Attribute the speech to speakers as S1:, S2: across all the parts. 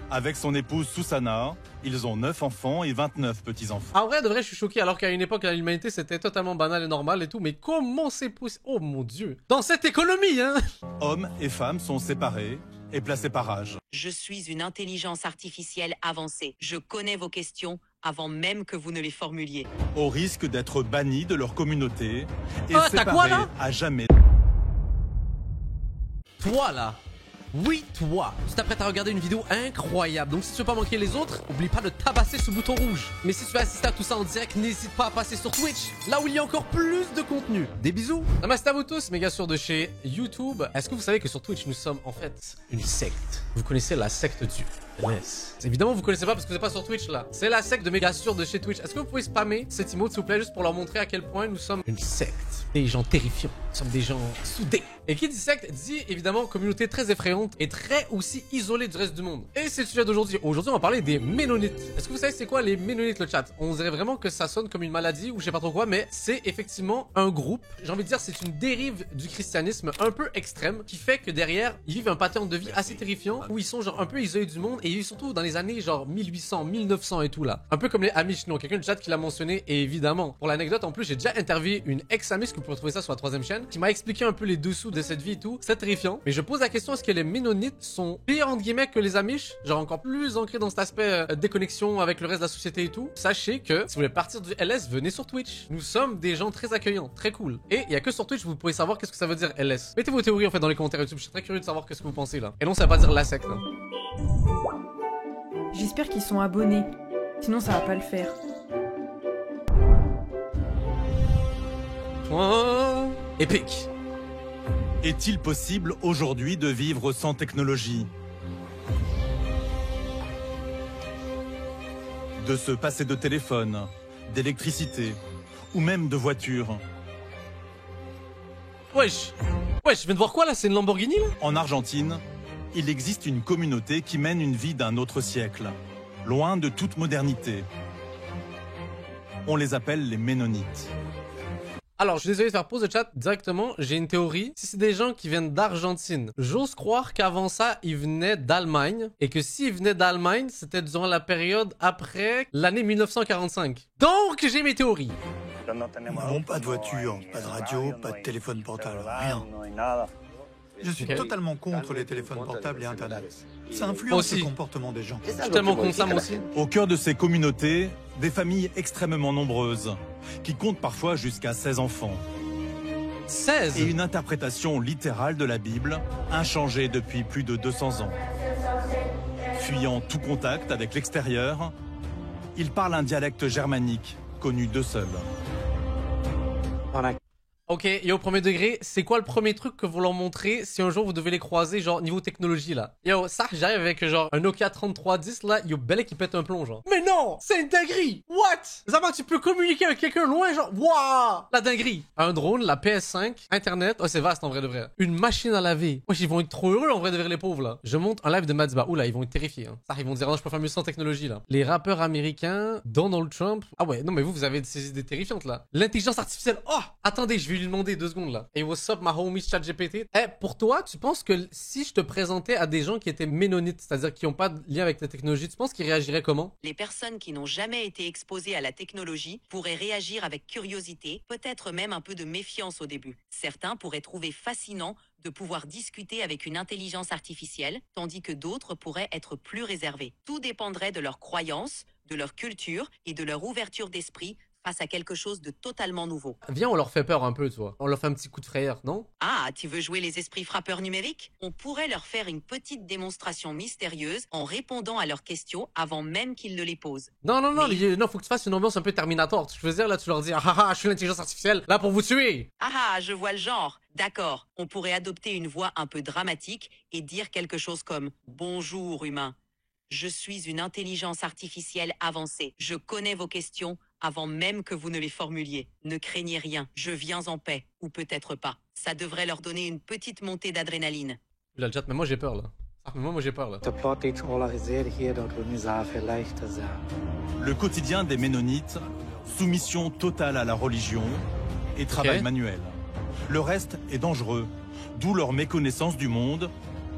S1: Avec son épouse Susanna, ils ont 9 enfants et 29 petits-enfants.
S2: En vrai, de vrai, je suis choqué, alors qu'à une époque, l'humanité, c'était totalement banal et normal et tout, mais comment c'est possible? Oh mon dieu. Dans cette économie, hein.
S1: Hommes et femmes sont séparés et placés par âge.
S3: Je suis une intelligence artificielle avancée. Je connais vos questions avant même que vous ne les formuliez.
S1: Au risque d'être bannis de leur communauté et
S2: t'as
S1: séparés
S2: quoi, là
S1: à jamais.
S2: Toi là. Oui, toi. Tu t'apprêtes à regarder une vidéo incroyable. Donc si tu veux pas manquer les autres, oublie pas de tabasser ce bouton rouge. Mais si tu veux assister à tout ça en direct, n'hésite pas à passer sur Twitch, là où il y a encore plus de contenu. Des bisous. Namaste à vous tous, mes gars sur de chez YouTube. Est-ce que vous savez que sur Twitch, nous sommes en fait une secte? Vous connaissez la secte du LS. Évidemment, vous connaissez pas parce que vous n'êtes pas sur Twitch là. C'est la secte de mes gars sûrs de chez Twitch. Est-ce que vous pouvez spammer cet emote s'il vous plaît, juste pour leur montrer à quel point nous sommes une secte? Des gens terrifiants. Nous sommes des gens soudés. Et qui dit secte dit évidemment communauté très effrayante et très aussi isolée du reste du monde. Et c'est le sujet d'aujourd'hui. Aujourd'hui, on va parler des Ménonites. Est-ce que vous savez c'est quoi les Ménonites, le chat? On dirait vraiment que ça sonne comme une maladie ou je sais pas trop quoi, mais c'est effectivement un groupe. J'ai envie de dire, c'est une dérive du christianisme un peu extrême qui fait que derrière, ils vivent un pattern de vie assez terrifiant où ils sont genre un peu isolés du monde et surtout dans les années genre 1800, 1900 et tout là. Un peu comme les Amish. Non, quelqu'un du chat qui l'a mentionné et évidemment, pour l'anecdote, en plus, j'ai déjà interviewé une ex-Amish que vous pouvez trouver ça sur la 3ème chaîne qui m'a expliqué un peu les dessous de cette vie et tout. C'est terrifiant. Mais je pose la question, est-ce que les Ménonites sont pires entre guillemets que les Amish? Genre encore plus ancrés dans cet aspect déconnexion avec le reste de la société et tout. Sachez que si vous voulez partir du LS, venez sur Twitch. Nous sommes des gens très accueillants, très cool. Et il y a que sur Twitch vous pouvez savoir qu'est-ce que ça veut dire LS. Mettez vos théories en fait dans les commentaires YouTube. Je suis très curieux de savoir qu'est-ce que vous pensez là. Et non, ça va pas dire la secte. Hein.
S4: J'espère qu'ils sont abonnés. Sinon ça va pas le faire.
S2: Oh, épique.
S1: Est-il possible aujourd'hui de vivre sans technologie? De se passer de téléphone, d'électricité ou même de voiture?
S2: Wesh, je viens de voir quoi là? C'est une Lamborghini là?
S1: En Argentine, il existe une communauté qui mène une vie d'un autre siècle, loin de toute modernité. On les appelle les Ménonites.
S2: Alors, je suis désolé de faire pause de chat directement. J'ai une théorie. Si c'est des gens qui viennent d'Argentine, j'ose croire qu'avant ça, ils venaient d'Allemagne. Et que s'ils venaient d'Allemagne, c'était durant la période après l'année 1945. Donc, j'ai mes théories.
S5: Ils n'ont pas de voiture, pas de radio, pas de téléphone portable, rien. Je suis totalement contre les téléphones portables et Internet. Ça influence le comportement des gens.
S2: Je suis tellement contre ça, moi aussi.
S1: Au cœur de ces communautés, des familles extrêmement nombreuses, qui comptent parfois jusqu'à 16 enfants.
S2: 16
S1: Et une interprétation littérale de la Bible, inchangée depuis plus de 200 ans. Fuyant tout contact avec l'extérieur, ils parlent un dialecte germanique, connu d'eux seuls.
S2: Ok, et au premier degré, c'est quoi le premier truc que vous leur montrez si un jour vous devez les croiser, genre niveau technologie là? Yo, ça, j'arrive avec genre un Nokia 3310 là, yo, belle qui pète un plomb, genre. Mais non, c'est une dinguerie! What? Zama, tu peux communiquer avec quelqu'un loin, genre, waouh! La dinguerie! Un drone, la PS5, Internet, oh, c'est vaste en vrai de vrai. Une machine à laver. Wesh, ils vont être trop heureux en vrai de ver les pauvres là. Je monte un live de Matzba. Oula, ils vont être terrifiés, hein. Ça, ils vont dire, non, je peux faire mieux sans technologie là. Les rappeurs américains, Donald Trump. Ah ouais, non, mais vous avez ces idées terrifiantes là. L'intelligence artificielle, oh! Attendez, je vais lui demander 2 secondes là. Hey, what's up, ma homie ChatGPT? Eh, pour toi, tu penses que si je te présentais à des gens qui étaient ménonites, c'est-à-dire qui n'ont pas de lien avec la technologie, tu penses qu'ils réagiraient comment?
S3: Les personnes qui n'ont jamais été exposées à la technologie pourraient réagir avec curiosité, peut-être même un peu de méfiance au début. Certains pourraient trouver fascinant de pouvoir discuter avec une intelligence artificielle, tandis que d'autres pourraient être plus réservés. Tout dépendrait de leurs croyances, de leur culture et de leur ouverture d'esprit face à quelque chose de totalement nouveau.
S2: Viens, on leur fait peur un peu, tu vois. On leur fait un petit coup de frayeur, non?
S3: Ah, tu veux jouer les esprits frappeurs numériques? On pourrait leur faire une petite démonstration mystérieuse en répondant à leurs questions avant même qu'ils ne les posent.
S2: Non, non, faut que tu fasses une ambiance un peu Terminator. Je veux dire, là, tu leur dis, ah ah, je suis l'intelligence artificielle, là pour vous tuer.
S3: Ah, je vois le genre. D'accord, on pourrait adopter une voix un peu dramatique et dire quelque chose comme « Bonjour, humain. Je suis une intelligence artificielle avancée. Je connais vos questions avant même que vous ne les formuliez. Ne craignez rien, je viens en paix, ou peut-être pas. Ça devrait leur donner une petite montée d'adrénaline. »
S2: Là, le chat, mais moi j'ai peur là. Ah, mais moi j'ai peur là.
S1: Le quotidien des Ménonites, soumission totale à la religion et travail manuel. Le reste est dangereux, d'où leur méconnaissance du monde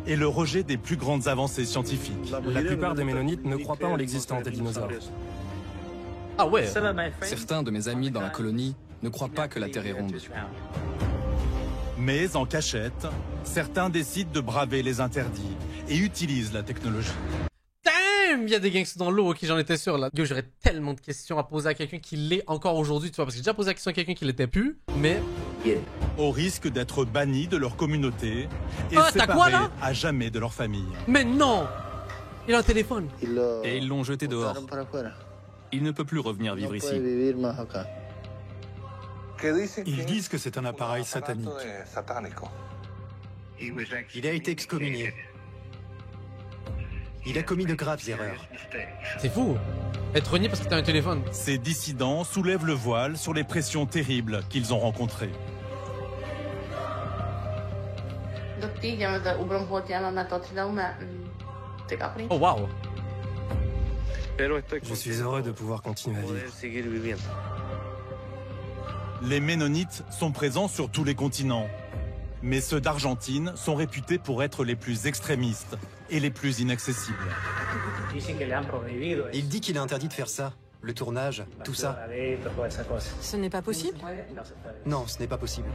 S1: et le rejet des plus grandes avancées scientifiques.
S6: La plupart des Ménonites ne croient pas en l'existence des dinosaures.
S2: Ah ouais.
S7: Certains de mes amis dans la colonie ne croient pas que la Terre est ronde.
S1: Mais en cachette, certains décident de braver les interdits et utilisent la technologie.
S2: Damn, il y a des gangsters dans l'eau, ok, j'en étais sûr là. Yo, j'aurais tellement de questions à poser à quelqu'un qui l'est encore aujourd'hui, tu vois, parce que j'ai déjà posé la question à quelqu'un qui l'était plus, mais...
S1: Au risque d'être bannis de leur communauté et
S2: Ah, t'as
S1: séparés
S2: quoi, là
S1: à jamais de leur famille.
S2: Mais non! Il a un téléphone.
S8: Et ils l'ont jeté dehors. Il ne peut plus revenir vivre ici.
S5: Ils disent que c'est un appareil satanique.
S9: Il a été excommunié. Il a commis de graves erreurs.
S2: C'est fou. Être renié parce que t'as un téléphone.
S1: Ces dissidents soulèvent le voile sur les pressions terribles qu'ils ont rencontrées.
S2: Oh waouh.
S6: Je suis heureux de pouvoir continuer à vivre.
S1: Les Ménonites sont présents sur tous les continents. Mais ceux d'Argentine sont réputés pour être les plus extrémistes et les plus inaccessibles.
S9: Il dit qu'il est interdit de faire ça. Le tournage, tout ça.
S4: Ce n'est pas possible?
S9: Non, ce n'est pas possible.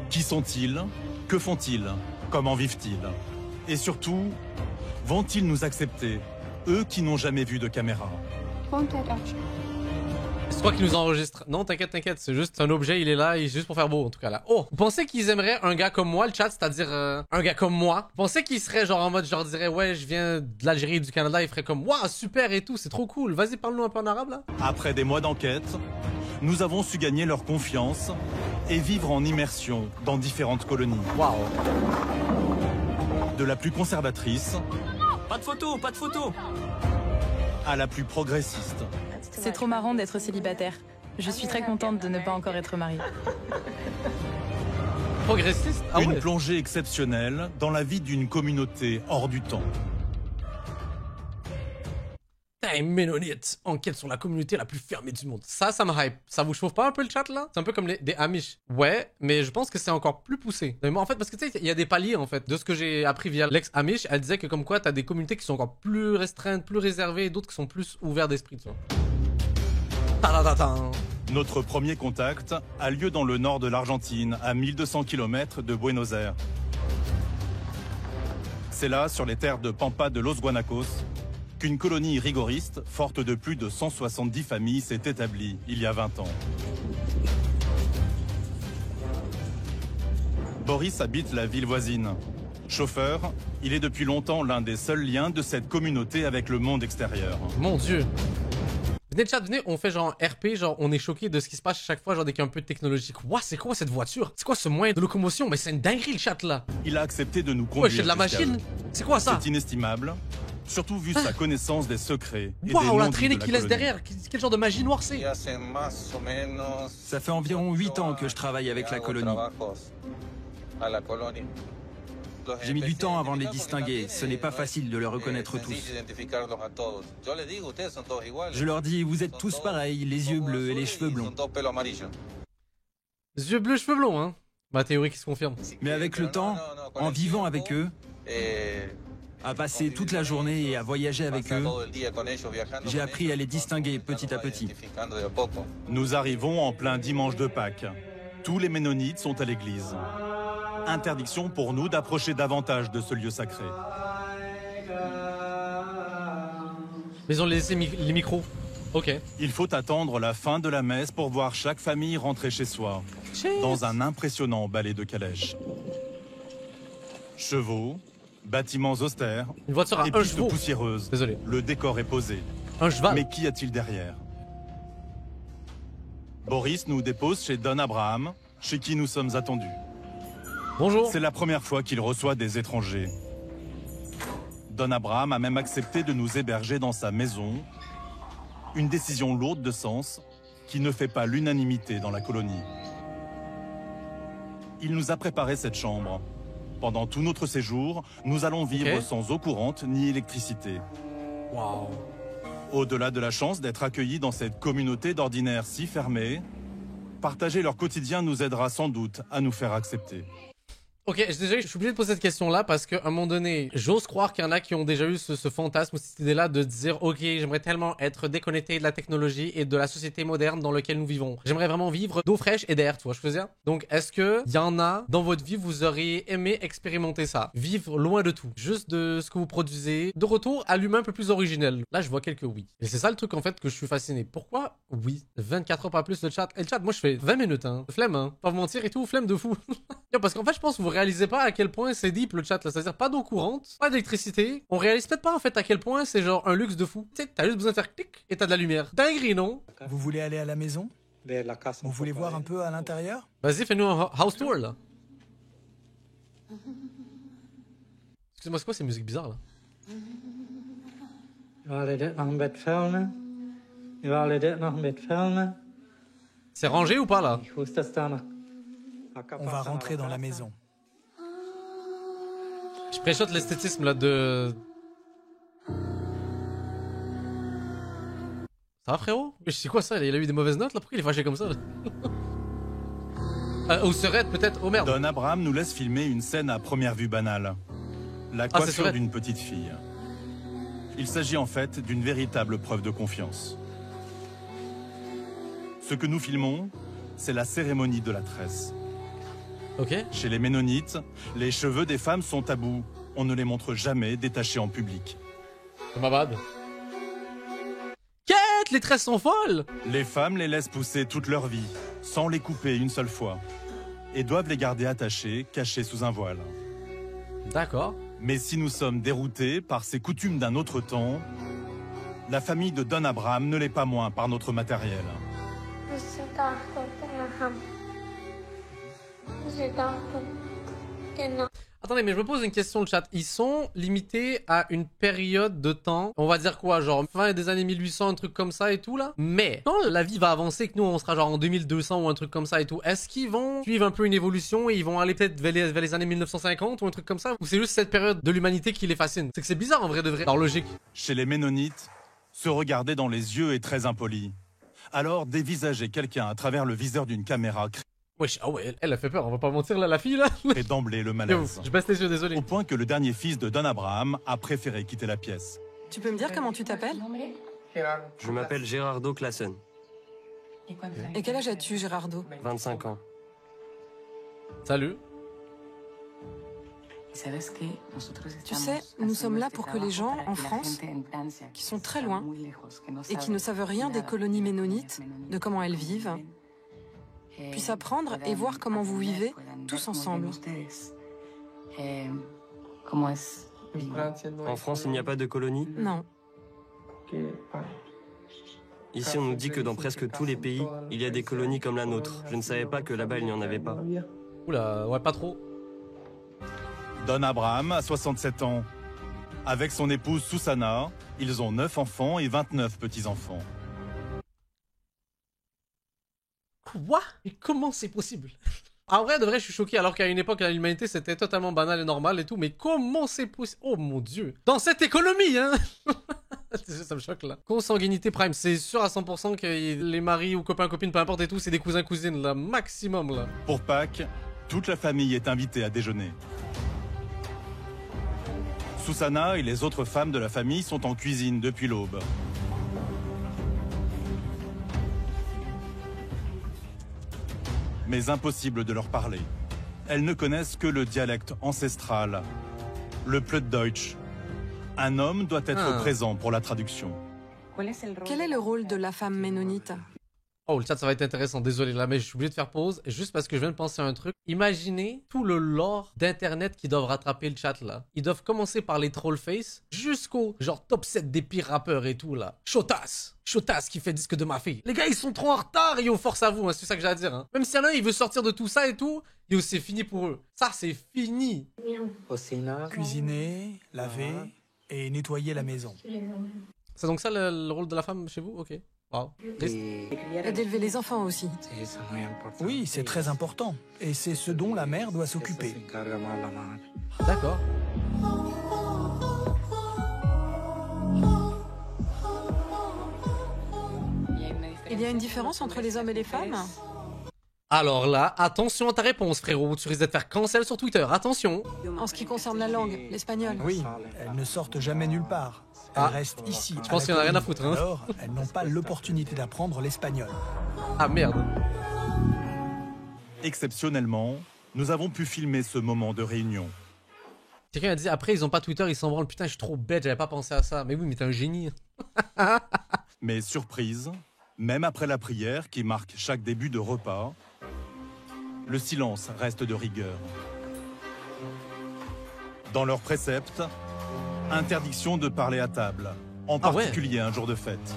S1: Qui sont-ils? Que font-ils? Comment vivent-ils? Et surtout, vont-ils nous accepter, eux qui n'ont jamais vu de caméra?
S2: C'est toi qui nous enregistre. Non, t'inquiète, t'inquiète, c'est juste un objet, il est là, il est juste pour faire beau en tout cas là. Oh, vous pensez qu'ils aimeraient un gars comme moi, le chat, c'est-à-dire un gars comme moi? Vous pensez qu'ils seraient genre en mode, genre dirais ouais, je viens de l'Algérie et du Canada, ils feraient comme waouh, super et tout, c'est trop cool. Vas-y, parle-nous un peu en arabe là.
S1: Après des mois d'enquête, nous avons su gagner leur confiance et vivre en immersion dans différentes colonies.
S2: Waouh.
S1: De la plus conservatrice
S8: Pas de photos, pas de photos.
S1: à la plus progressiste.
S4: C'est trop marrant d'être célibataire. Je suis très contente de ne pas encore être mariée.
S2: Progressiste? Ah
S1: Une
S2: ouais.
S1: plongée exceptionnelle dans la vie d'une communauté hors du temps.
S2: Putain, Ménonites, enquête sur la communauté la plus fermée du monde. Ça me hype. Ça vous chauffe pas un peu le chat là? C'est un peu comme des Amish. Ouais, mais je pense que c'est encore plus poussé. Mais moi en fait, parce que tu sais, il y a des paliers en fait. De ce que j'ai appris via l'ex-Amish, elle disait que comme quoi t'as des communautés qui sont encore plus restreintes, plus réservées, et d'autres qui sont plus ouvertes d'esprit, tu vois. Ta-da-da-da.
S1: Notre premier contact a lieu dans le nord de l'Argentine, à 1200 km de Buenos Aires. C'est là, sur les terres de Pampa de Los Guanacos, qu'une colonie rigoriste, forte de plus de 170 familles, s'est établie il y a 20 ans. Boris habite la ville voisine. Chauffeur, il est depuis longtemps l'un des seuls liens de cette communauté avec le monde extérieur.
S2: Mon dieu. Venez chat, venez, on fait genre RP, genre on est choqué de ce qui se passe chaque fois, genre dès qu'il y a un peu de technologie. Ouah, c'est quoi cette voiture? C'est quoi ce moyen de locomotion? Mais c'est une dinguerie le chat là.
S1: Il a accepté de nous conduire.
S2: Ouais, c'est de la
S1: jusqu'à
S2: machine.
S1: eux.
S2: C'est quoi ça?
S1: C'est inestimable, surtout vu sa connaissance des secrets et des
S2: Waouh, la
S1: non-dits
S2: traînée
S1: de la
S2: qu'il laisse
S1: colonie.
S2: derrière. Quel genre de magie noire c'est?
S7: Ça fait environ 8 ans que je travaille avec la colonie. J'ai mis du temps avant de les distinguer. Ce n'est pas facile de les reconnaître tous. Je leur dis, vous êtes tous pareils, les yeux bleus et les cheveux blonds.
S2: Yeux bleus, cheveux blonds, hein. Ma théorie qui se confirme.
S7: Mais avec le temps, en vivant avec eux, à passer toute la journée et à voyager avec eux, j'ai appris à les distinguer petit à petit.
S1: Nous arrivons en plein dimanche de Pâques. Tous les Ménonites sont à l'église. Interdiction pour nous d'approcher davantage de ce lieu sacré.
S2: Mais ils ont laissé les micros. Ok.
S1: Il faut attendre la fin de la messe pour voir chaque famille rentrer chez soi, dans un impressionnant ballet de calèches. Chevaux, bâtiments austères,
S2: Une voiture à
S1: et
S2: un
S1: pistes
S2: cheval.
S1: poussiéreuses.
S2: Désolé.
S1: Le décor est posé.
S2: Un cheval.
S1: Mais qu'y a-t-il derrière? Boris nous dépose chez Don Abraham, chez qui nous sommes attendus.
S2: Bonjour.
S1: C'est la première fois qu'il reçoit des étrangers. Don Abraham a même accepté de nous héberger dans sa maison. Une décision lourde de sens qui ne fait pas l'unanimité dans la colonie. Il nous a préparé cette chambre. Pendant tout notre séjour, nous allons vivre sans eau courante ni électricité.
S2: Waouh.
S1: Au-delà de la chance d'être accueillis dans cette communauté d'ordinaire si fermée, partager leur quotidien nous aidera sans doute à nous faire accepter.
S2: Ok, désolé, je suis obligé de poser cette question-là parce qu'à un moment donné, j'ose croire qu'il y en a qui ont déjà eu ce fantasme, cette idée-là de dire, ok, j'aimerais tellement être déconnecté de la technologie et de la société moderne dans laquelle nous vivons. J'aimerais vraiment vivre d'eau fraîche et d'air, tu vois, je veux dire. Donc, est-ce que il y en a dans votre vie, vous auriez aimé expérimenter ça? Vivre loin de tout, juste de ce que vous produisez, de retour à l'humain un peu plus originel. Là, je vois quelques oui. Et c'est ça le truc, en fait, que je suis fasciné. Pourquoi oui? 24 heures pas plus le chat. Et le chat, moi, je fais 20 minutes, hein. Flemme, hein. Pas vous mentir et tout, flemme de fou. Parce qu'en fait, je pense que vous réalisez pas à quel point c'est deep le chat là, c'est-à-dire pas d'eau courante, pas d'électricité. On réalise peut-être pas en fait à quel point c'est genre un luxe de fou. Tu sais, t'as juste besoin de faire clic et t'as de la lumière. Dinguerie, non?
S10: Vous voulez aller à la maison? Vous voulez voir un peu à l'intérieur?
S2: Vas-y, fais-nous un house tour là. Excuse-moi, c'est quoi ces musiques bizarres là? C'est rangé ou pas là?
S10: On va rentrer dans la maison.
S2: Je préchote l'esthétisme là de... Ça va frérot? Je sais quoi ça? Il a eu des mauvaises notes là? Pourquoi il est fâché comme ça là? Ou serait peut-être... Oh merde!
S1: Don Abraham nous laisse filmer une scène à première vue banale. La coiffure d'une petite fille. Il s'agit en fait d'une véritable preuve de confiance. Ce que nous filmons, c'est la cérémonie de la tresse.
S2: Ok.
S1: Chez les Ménonites, les cheveux des femmes sont tabous. On ne les montre jamais détachés en public.
S2: C'est ma bad. Quête, les tresses sont folles!
S1: Les femmes les laissent pousser toute leur vie, sans les couper une seule fois. Et doivent les garder attachées, cachées sous un voile.
S2: D'accord.
S1: Mais si nous sommes déroutés par ces coutumes d'un autre temps, la famille de Don Abraham ne l'est pas moins par notre matériel.
S2: Attendez, mais je me pose une question, le chat. Ils sont limités à une période de temps, on va dire quoi, genre fin des années 1800, un truc comme ça et tout là. Mais quand la vie va avancer, que nous on sera genre en 2200 ou un truc comme ça et tout, est-ce qu'ils vont suivre un peu une évolution et ils vont aller peut-être vers les années 1950 ou un truc comme ça? Ou c'est juste cette période de l'humanité qui les fascine? C'est que c'est bizarre en vrai de vrai, leur logique.
S1: Chez les Ménonites, se regarder dans les yeux est très impoli. Alors dévisager quelqu'un à travers le viseur d'une caméra
S2: wesh, ah ouais, elle a fait peur, on va pas mentir là, la fille là.
S1: Et d'emblée le malaise.
S2: Je baisse les yeux, désolé.
S1: Au point que le dernier fils de Don Abraham a préféré quitter la pièce.
S11: Tu peux me dire comment tu t'appelles?
S6: Je m'appelle Gerardo Classen.
S11: Et quel âge as-tu, Gerardo?
S6: 25 ans.
S2: Salut.
S11: Tu sais, nous sommes là pour que les gens, en France, qui sont très loin et qui ne savent rien des colonies ménonites, de comment elles vivent, puissent apprendre et voir comment vous vivez tous ensemble.
S6: En France, il n'y a pas de colonie?
S11: Non.
S6: Ici, on nous dit que dans presque tous les pays, il y a des colonies comme la nôtre. Je ne savais pas que là-bas, il n'y en avait pas.
S2: Oula, ouais, pas trop.
S1: Don Abraham a 67 ans. Avec son épouse Susana, ils ont 9 enfants et 29 petits-enfants.
S2: Quoi? Mais comment c'est possible? En vrai, de vrai, je suis choqué, alors qu'à une époque, l'humanité, c'était totalement banal et normal et tout, mais comment c'est possible? Oh mon dieu! Dans cette économie, hein! Ça me choque, là. Consanguinité prime, c'est sûr à 100% que les maris ou copains, copines, peu importe et tout, c'est des cousins, cousines, là, maximum, là.
S1: Pour Pâques, toute la famille est invitée à déjeuner. Susana et les autres femmes de la famille sont en cuisine depuis l'aube. Mais impossible de leur parler. Elles ne connaissent que le dialecte ancestral, le Plattdeutsch. Un homme doit être présent pour la traduction.
S11: Quel est le rôle de la femme ménonite?
S2: Oh, le chat, ça va être intéressant. Désolé, là, mais je suis obligé de faire pause. Juste parce que je viens de penser à un truc. Imaginez tout le lore d'Internet qui doivent rattraper le chat, là. Ils doivent commencer par les trollface jusqu'au genre top 7 des pires rappeurs et tout, là. Chotas qui fait disque de ma fille. Les gars, ils sont trop en retard. Yo, force à vous, hein, c'est ça que j'ai à dire. Hein. Même si y en a un, il veut sortir de tout ça et tout, yo, c'est fini pour eux. Ça, c'est fini.
S10: Cuisiner, laver et nettoyer la maison.
S2: C'est donc ça le rôle de la femme chez vous? Ok. Wow.
S11: Et d'élever les enfants aussi.
S10: Oui, c'est très important. Et c'est ce dont la mère doit s'occuper.
S2: D'accord.
S11: Il y a une différence entre les hommes et les femmes?
S2: Alors là, attention à ta réponse, frérot. Tu risques de te faire cancel sur Twitter. Attention.
S11: En ce qui concerne la langue, l'espagnol.
S10: Oui, elles ne sortent jamais nulle part. Elles restent ici.
S2: Je pense qu'il n'y en a rien à foutre. Hein.
S10: Alors, elles n'ont pas l'opportunité d'apprendre l'espagnol.
S2: Ah merde.
S1: Exceptionnellement, nous avons pu filmer ce moment de réunion.
S2: Quelqu'un a dit après ils ont pas Twitter, ils s'en branlent. Putain, je suis trop bête, j'avais pas pensé à ça. Mais oui, mais t'es un génie.
S1: Mais surprise, même après la prière qui marque chaque début de repas, le silence reste de rigueur. Dans leurs préceptes, interdiction de parler à table, en particulier un jour de fête.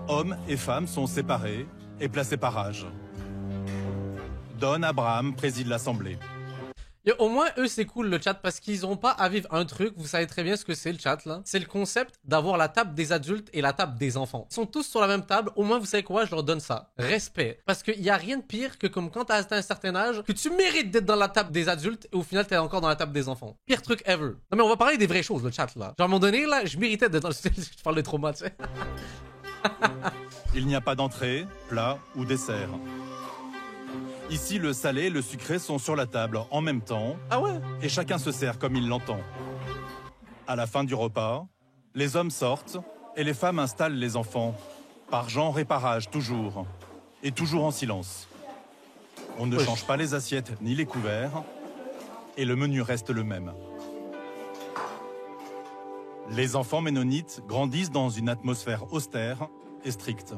S1: Hommes et femmes sont séparés et placés par âge. Don Abraham préside l'assemblée.
S2: Et au moins, eux, c'est cool le chat parce qu'ils n'ont pas à vivre un truc. Vous savez très bien ce que c'est le chat là. C'est le concept d'avoir la table des adultes et la table des enfants. Ils sont tous sur la même table. Au moins, vous savez quoi, je leur donne ça. Respect. Parce qu'il n'y a rien de pire que comme quand tu as atteint un certain âge, que tu mérites d'être dans la table des adultes et au final, tu es encore dans la table des enfants. Pire truc ever. Non mais on va parler des vraies choses, le chat là. Genre à un moment donné, là, je méritais d'être dans... Je parle de trauma, tu sais.
S1: Il n'y a pas d'entrée, plat ou dessert. Ici, le salé et le sucré sont sur la table en même temps.
S2: Ah ouais?
S1: Et chacun se sert comme il l'entend. À la fin du repas, les hommes sortent et les femmes installent les enfants. Par genre et par âge, toujours. Et toujours en silence. On ne change pas les assiettes ni les couverts. Et le menu reste le même. Les enfants ménonites grandissent dans une atmosphère austère et stricte.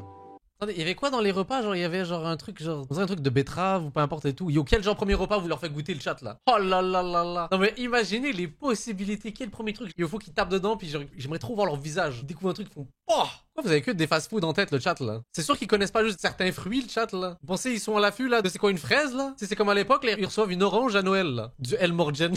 S2: Attendez, il y avait quoi dans les repas? Genre, il y avait genre un truc de betterave ou peu importe et tout. Yo, quel genre premier repas vous leur faites goûter le chat là? Oh là là là là. Non mais imaginez les possibilités. Quel premier truc? Il faut qu'ils tapent dedans puis j'aimerais trop voir leur visage. Ils découvrent un truc, ils font oh! Pourquoi vous avez que des fast-food en tête le chat là? C'est sûr qu'ils connaissent pas juste certains fruits le chat là. Vous pensez ils sont à l'affût là de c'est quoi une fraise là? C'est comme à l'époque, ils reçoivent une orange à Noël là. Du El Morgen.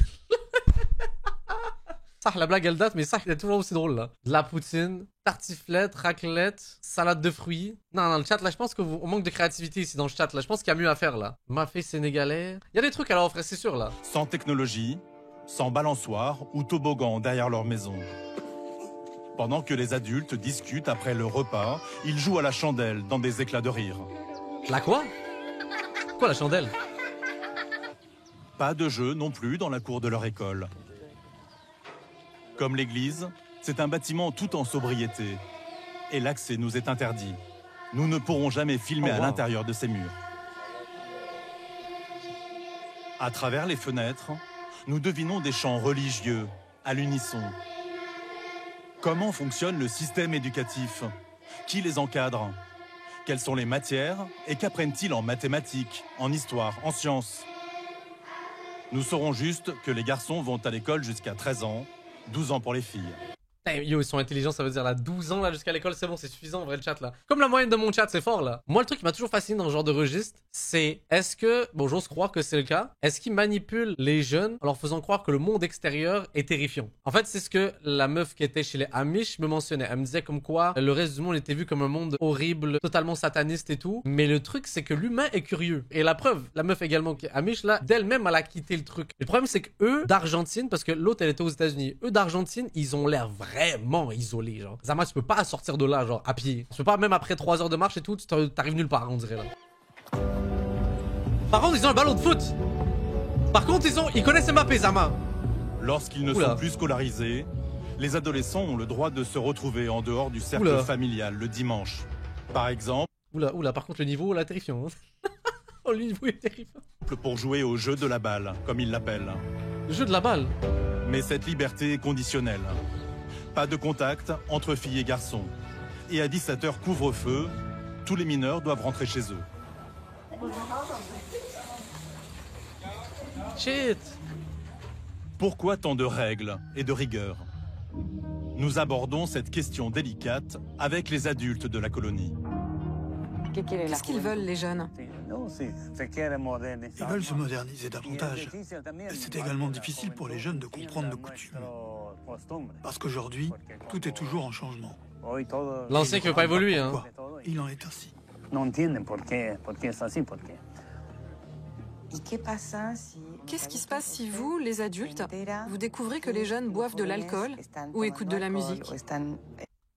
S2: Ça, la blague elle date, mais ça, il est toujours aussi drôle là. De la poutine, tartiflette, raclette, salade de fruits. Non, le chat là, je pense qu'on manque de créativité ici dans le chat là. Je pense qu'il y a mieux à faire là. Mafé sénégalais. Il y a des trucs à leur offrir, c'est sûr là.
S1: Sans technologie, sans balançoire ou toboggan derrière leur maison. Pendant que les adultes discutent après le repas, ils jouent à la chandelle dans des éclats de rire.
S2: La quoi? Quoi la chandelle?
S1: Pas de jeu non plus dans la cour de leur école. Comme l'église, c'est un bâtiment tout en sobriété. Et l'accès nous est interdit. Nous ne pourrons jamais filmer à l'intérieur de ces murs. À travers les fenêtres, nous devinons des chants religieux, à l'unisson. Comment fonctionne le système éducatif? Qui les encadre? Quelles sont les matières et qu'apprennent-ils en mathématiques, en histoire, en sciences? Nous saurons juste que les garçons vont à l'école jusqu'à 13 ans, 12 ans pour les filles.
S2: Yo, ils sont intelligents, ça veut dire là, 12 ans là jusqu'à l'école, c'est bon, c'est suffisant en vrai le chat là. Comme la moyenne de mon chat, c'est fort là. Moi, le truc qui m'a toujours fasciné dans ce genre de registre, c'est est-ce que, bon, j'ose croire que c'est le cas, est-ce qu'ils manipulent les jeunes en leur faisant croire que le monde extérieur est terrifiant? En fait, c'est ce que la meuf qui était chez les Amish me mentionnait. Elle me disait comme quoi le reste du monde était vu comme un monde horrible, totalement sataniste et tout. Mais le truc, c'est que l'humain est curieux. Et la preuve, la meuf également qui est Amish là, d'elle-même, elle a quitté le truc. Le problème, c'est que eux, d'Argentine, parce que l'autre, elle était aux États-Unis, eux d'Argentine, ils ont l'air vraiment isolés, genre. Zama, tu peux pas sortir de là, genre, à pied. Tu peux pas, même après 3 heures de marche et tout, tu t'arrives nulle part, on dirait, là. Par contre, ils ont un ballon de foot. Par contre, ils connaissent Mbappé, Zama.
S1: Lorsqu'ils ne sont plus scolarisés, les adolescents ont le droit de se retrouver en dehors du cercle familial le dimanche. Par exemple...
S2: Oula, par contre, le niveau, là, terrifiant. Hein. Oh, le niveau est terrifiant.
S1: Pour jouer au jeu de la balle, comme ils l'appellent.
S2: Le jeu de la balle?
S1: Mais cette liberté est conditionnelle. Pas de contact entre filles et garçons. Et à 17h couvre-feu, tous les mineurs doivent rentrer chez eux.
S2: Shit.
S1: Pourquoi tant de règles et de rigueur? Nous abordons cette question délicate avec les adultes de la colonie.
S11: Qu'est-ce qu'ils veulent, les jeunes?
S5: Ils veulent se moderniser davantage. C'est également difficile pour les jeunes de comprendre nos coutumes. Parce qu'aujourd'hui, tout est toujours en changement.
S2: L'ancien qui veut pas évoluer, hein.
S5: Il en est ainsi.
S11: Qu'est-ce qui se passe si vous, les adultes, vous découvrez que les jeunes boivent de l'alcool ou écoutent de la musique?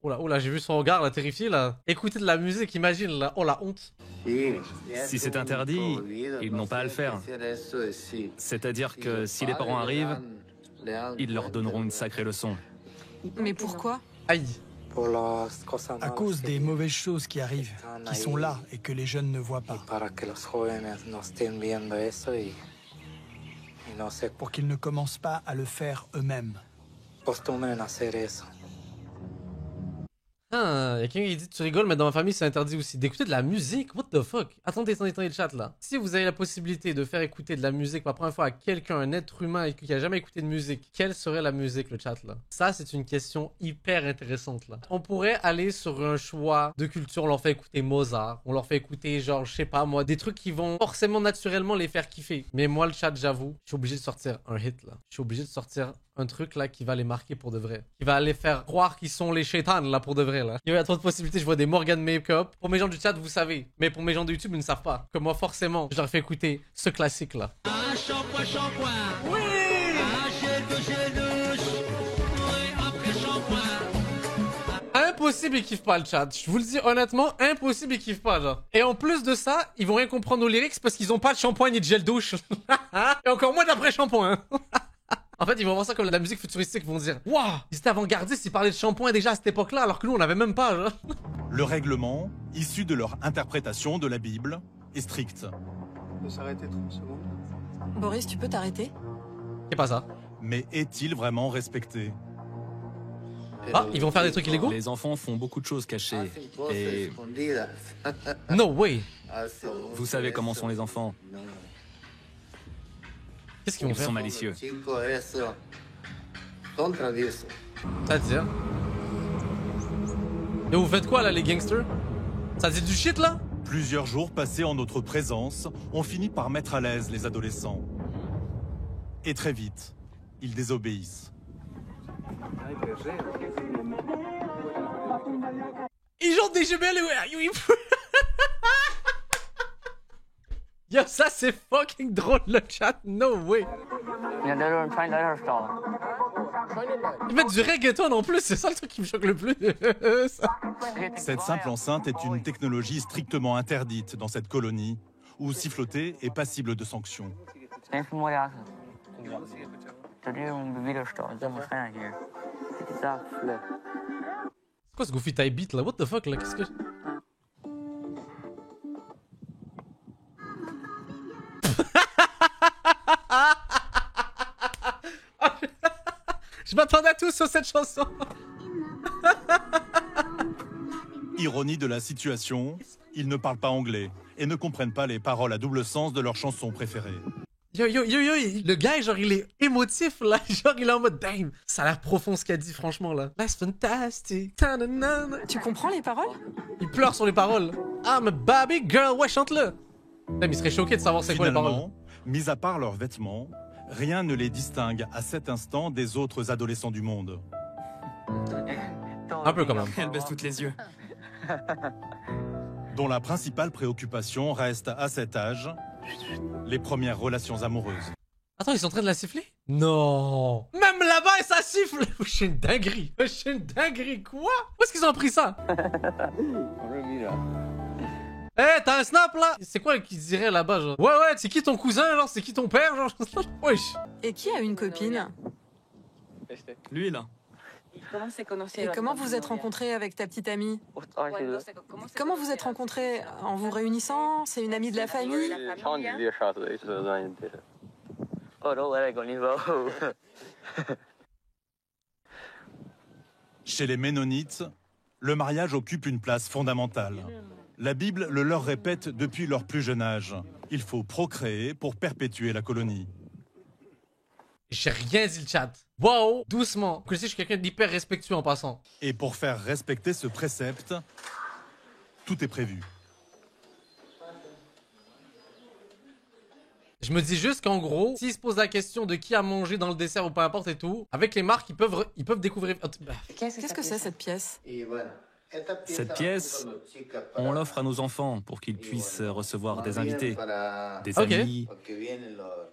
S2: Oula, j'ai vu son regard, là, terrifié, là. Écoutez de la musique, imagine, là. Oh, la honte.
S8: Si c'est interdit, ils n'ont pas à le faire. C'est-à-dire que si les parents arrivent, ils leur donneront une sacrée leçon.
S11: Mais pourquoi?
S2: Aïe.
S10: À cause des mauvaises choses qui arrivent, qui sont là et que les jeunes ne voient pas. Pour qu'ils ne commencent pas à le faire eux-mêmes.
S2: Ah, y a quelqu'un qui dit tu rigoles, mais dans ma famille c'est interdit aussi. D'écouter de la musique? What the fuck? Attendez le chat là. Si vous avez la possibilité de faire écouter de la musique pour la première fois à quelqu'un, un être humain qui a jamais écouté de musique, quelle serait la musique, le chat là? Ça, c'est une question hyper intéressante là. On pourrait aller sur un choix de culture, on leur fait écouter Mozart, on leur fait écouter genre, je sais pas moi, des trucs qui vont forcément naturellement les faire kiffer. Mais moi, le chat, j'avoue, je suis obligé de sortir un hit là. Je suis obligé de sortir un truc là qui va les marquer pour de vrai. Qui va les faire croire qu'ils sont les shaitans là pour de vrai là. Il y a trop de possibilités, je vois des Morgan Makeup. Pour mes gens du chat, vous savez. Mais pour mes gens de YouTube, ils ne savent pas. Que moi, forcément, je leur fais écouter ce classique là.
S12: Un shampoing. Oui. Un gel de gelouche. Oui, après shampoing.
S2: Impossible, ils kiffent pas le chat. Je vous le dis honnêtement, impossible, ils kiffent pas genre. Et en plus de ça, ils vont rien comprendre aux lyrics parce qu'ils ont pas de shampoing ni de gel douche. Et encore moins d'après shampoing. En fait, ils vont voir ça comme la musique futuristique, ils vont dire « Waouh, ils étaient avant-gardistes, ils parlaient de shampoing déjà à cette époque-là, alors que nous, on n'avait même pas, genre. »
S1: Le règlement, issu de leur interprétation de la Bible, est strict.
S9: On peut s'arrêter 30 secondes.
S11: Boris, tu peux t'arrêter?
S2: C'est pas ça.
S1: Mais est-il vraiment respecté?
S2: Ah, ils vont faire des trucs illégaux?
S8: Les enfants font beaucoup de choses cachées. Et
S2: No way.
S8: vous savez comment sont les enfants.
S2: Qu'est-ce qu'ils vont
S8: Ils
S2: faire?
S8: sont malicieux.
S2: C'est-à-dire? Et vous faites quoi là, les gangsters? Ça dit du shit là?
S1: Plusieurs jours passés en notre présence ont fini par mettre à l'aise les adolescents. Et très vite, ils désobéissent.
S2: Ils ont des jumelles et... Yo, ça c'est fucking drôle le chat, no way. Ils mettent du reggaeton en plus, c'est ça le truc qui me choque le plus.
S1: Cette simple enceinte est une technologie strictement interdite dans cette colonie, où siffloter est passible de sanctions.
S2: C'est quoi ce Goofy type beat là? What the fuck là? Qu'est-ce que... Je m'attendais à tout sur cette chanson.
S1: Ironie de la situation, ils ne parlent pas anglais et ne comprennent pas les paroles à double sens de leur chanson préférée.
S2: Yo, le gars, genre, il est émotif, là. Genre, il est en mode, damn, ça a l'air profond ce qu'il a dit, franchement, là. That's fantastic.
S11: Tu comprends les paroles?
S2: Il pleure sur les paroles. I'm a baby girl, ouais, chante-le. Damn, il serait choqué de savoir c'est quoi les paroles.
S1: Finalement, mis à part leurs vêtements, rien ne les distingue à cet instant des autres adolescents du monde.
S2: Un peu quand même.
S7: Elle baisse toutes les yeux.
S1: Dont la principale préoccupation reste, à cet âge, les premières relations amoureuses.
S2: Attends, ils sont en train de la siffler? Non. Même là-bas, ça siffle. Je suis une dinguerie. Je suis une dinguerie, quoi? Où est-ce qu'ils ont appris ça? Eh, hey, t'as un snap là? C'est quoi qu'ils diraient là-bas, genre? Ouais, c'est qui ton cousin, genre? C'est qui ton père, genre? Wesh.
S11: Et qui a une copine?
S8: Lui, là.
S11: Et comment vous êtes rencontrés avec ta petite amie? Comment vous êtes rencontrés? En vous réunissant? C'est une amie de la famille?
S1: Chez les Ménonites, le mariage occupe une place fondamentale. La Bible le leur répète depuis leur plus jeune âge. Il faut procréer pour perpétuer la colonie.
S2: J'ai rien dit le chat. Wow, doucement. Que je sais, je suis quelqu'un d'hyper respectueux en passant.
S1: Et pour faire respecter ce précepte, tout est prévu.
S2: Je me dis juste qu'en gros, s'ils se posent la question de qui a mangé dans le dessert ou peu importe et tout, avec les marques, ils peuvent découvrir...
S11: Qu'est-ce que c'est cette pièce?
S8: Cette pièce, on l'offre à nos enfants pour qu'ils puissent recevoir des invités, des amis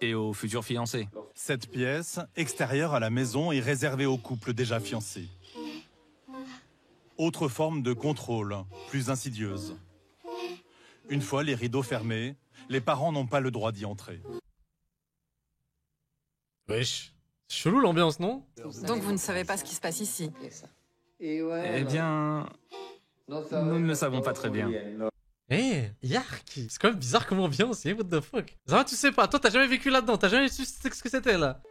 S8: et aux futurs fiancés.
S1: Cette pièce, extérieure à la maison, est réservée aux couples déjà fiancés. Autre forme de contrôle, plus insidieuse. Une fois les rideaux fermés, les parents n'ont pas le droit d'y entrer.
S2: Wesh. Chelou l'ambiance, non?
S11: Donc vous ne savez pas ce qui se passe ici?
S8: Eh bien... Nous ne le savons pas très bien.
S2: Eh, yark. C'est quand même bizarre comme ambiance, what the fuck. Ça, tu sais pas, toi t'as jamais vécu là-dedans, t'as jamais su ce que c'était là.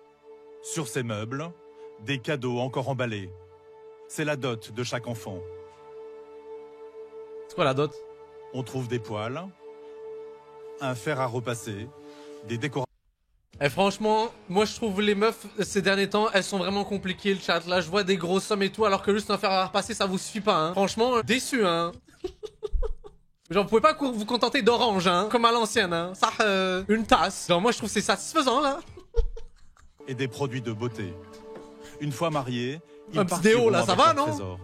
S1: Sur ces meubles, des cadeaux encore emballés. C'est la dot de chaque enfant.
S2: C'est quoi la dot?
S1: On trouve des poils, un fer à repasser, des décorations.
S2: Eh franchement, moi je trouve les meufs ces derniers temps, elles sont vraiment compliquées le chat. Là je vois des grosses sommes et tout, alors que juste un fer à repasser ça vous suffit pas hein. Franchement, déçu hein. Genre vous pouvez pas vous contenter d'orange hein, comme à l'ancienne hein. Ça, une tasse. Genre moi je trouve que c'est satisfaisant là.
S1: Et des produits de beauté. Une fois mariés,
S2: un petit déo là, ça va non?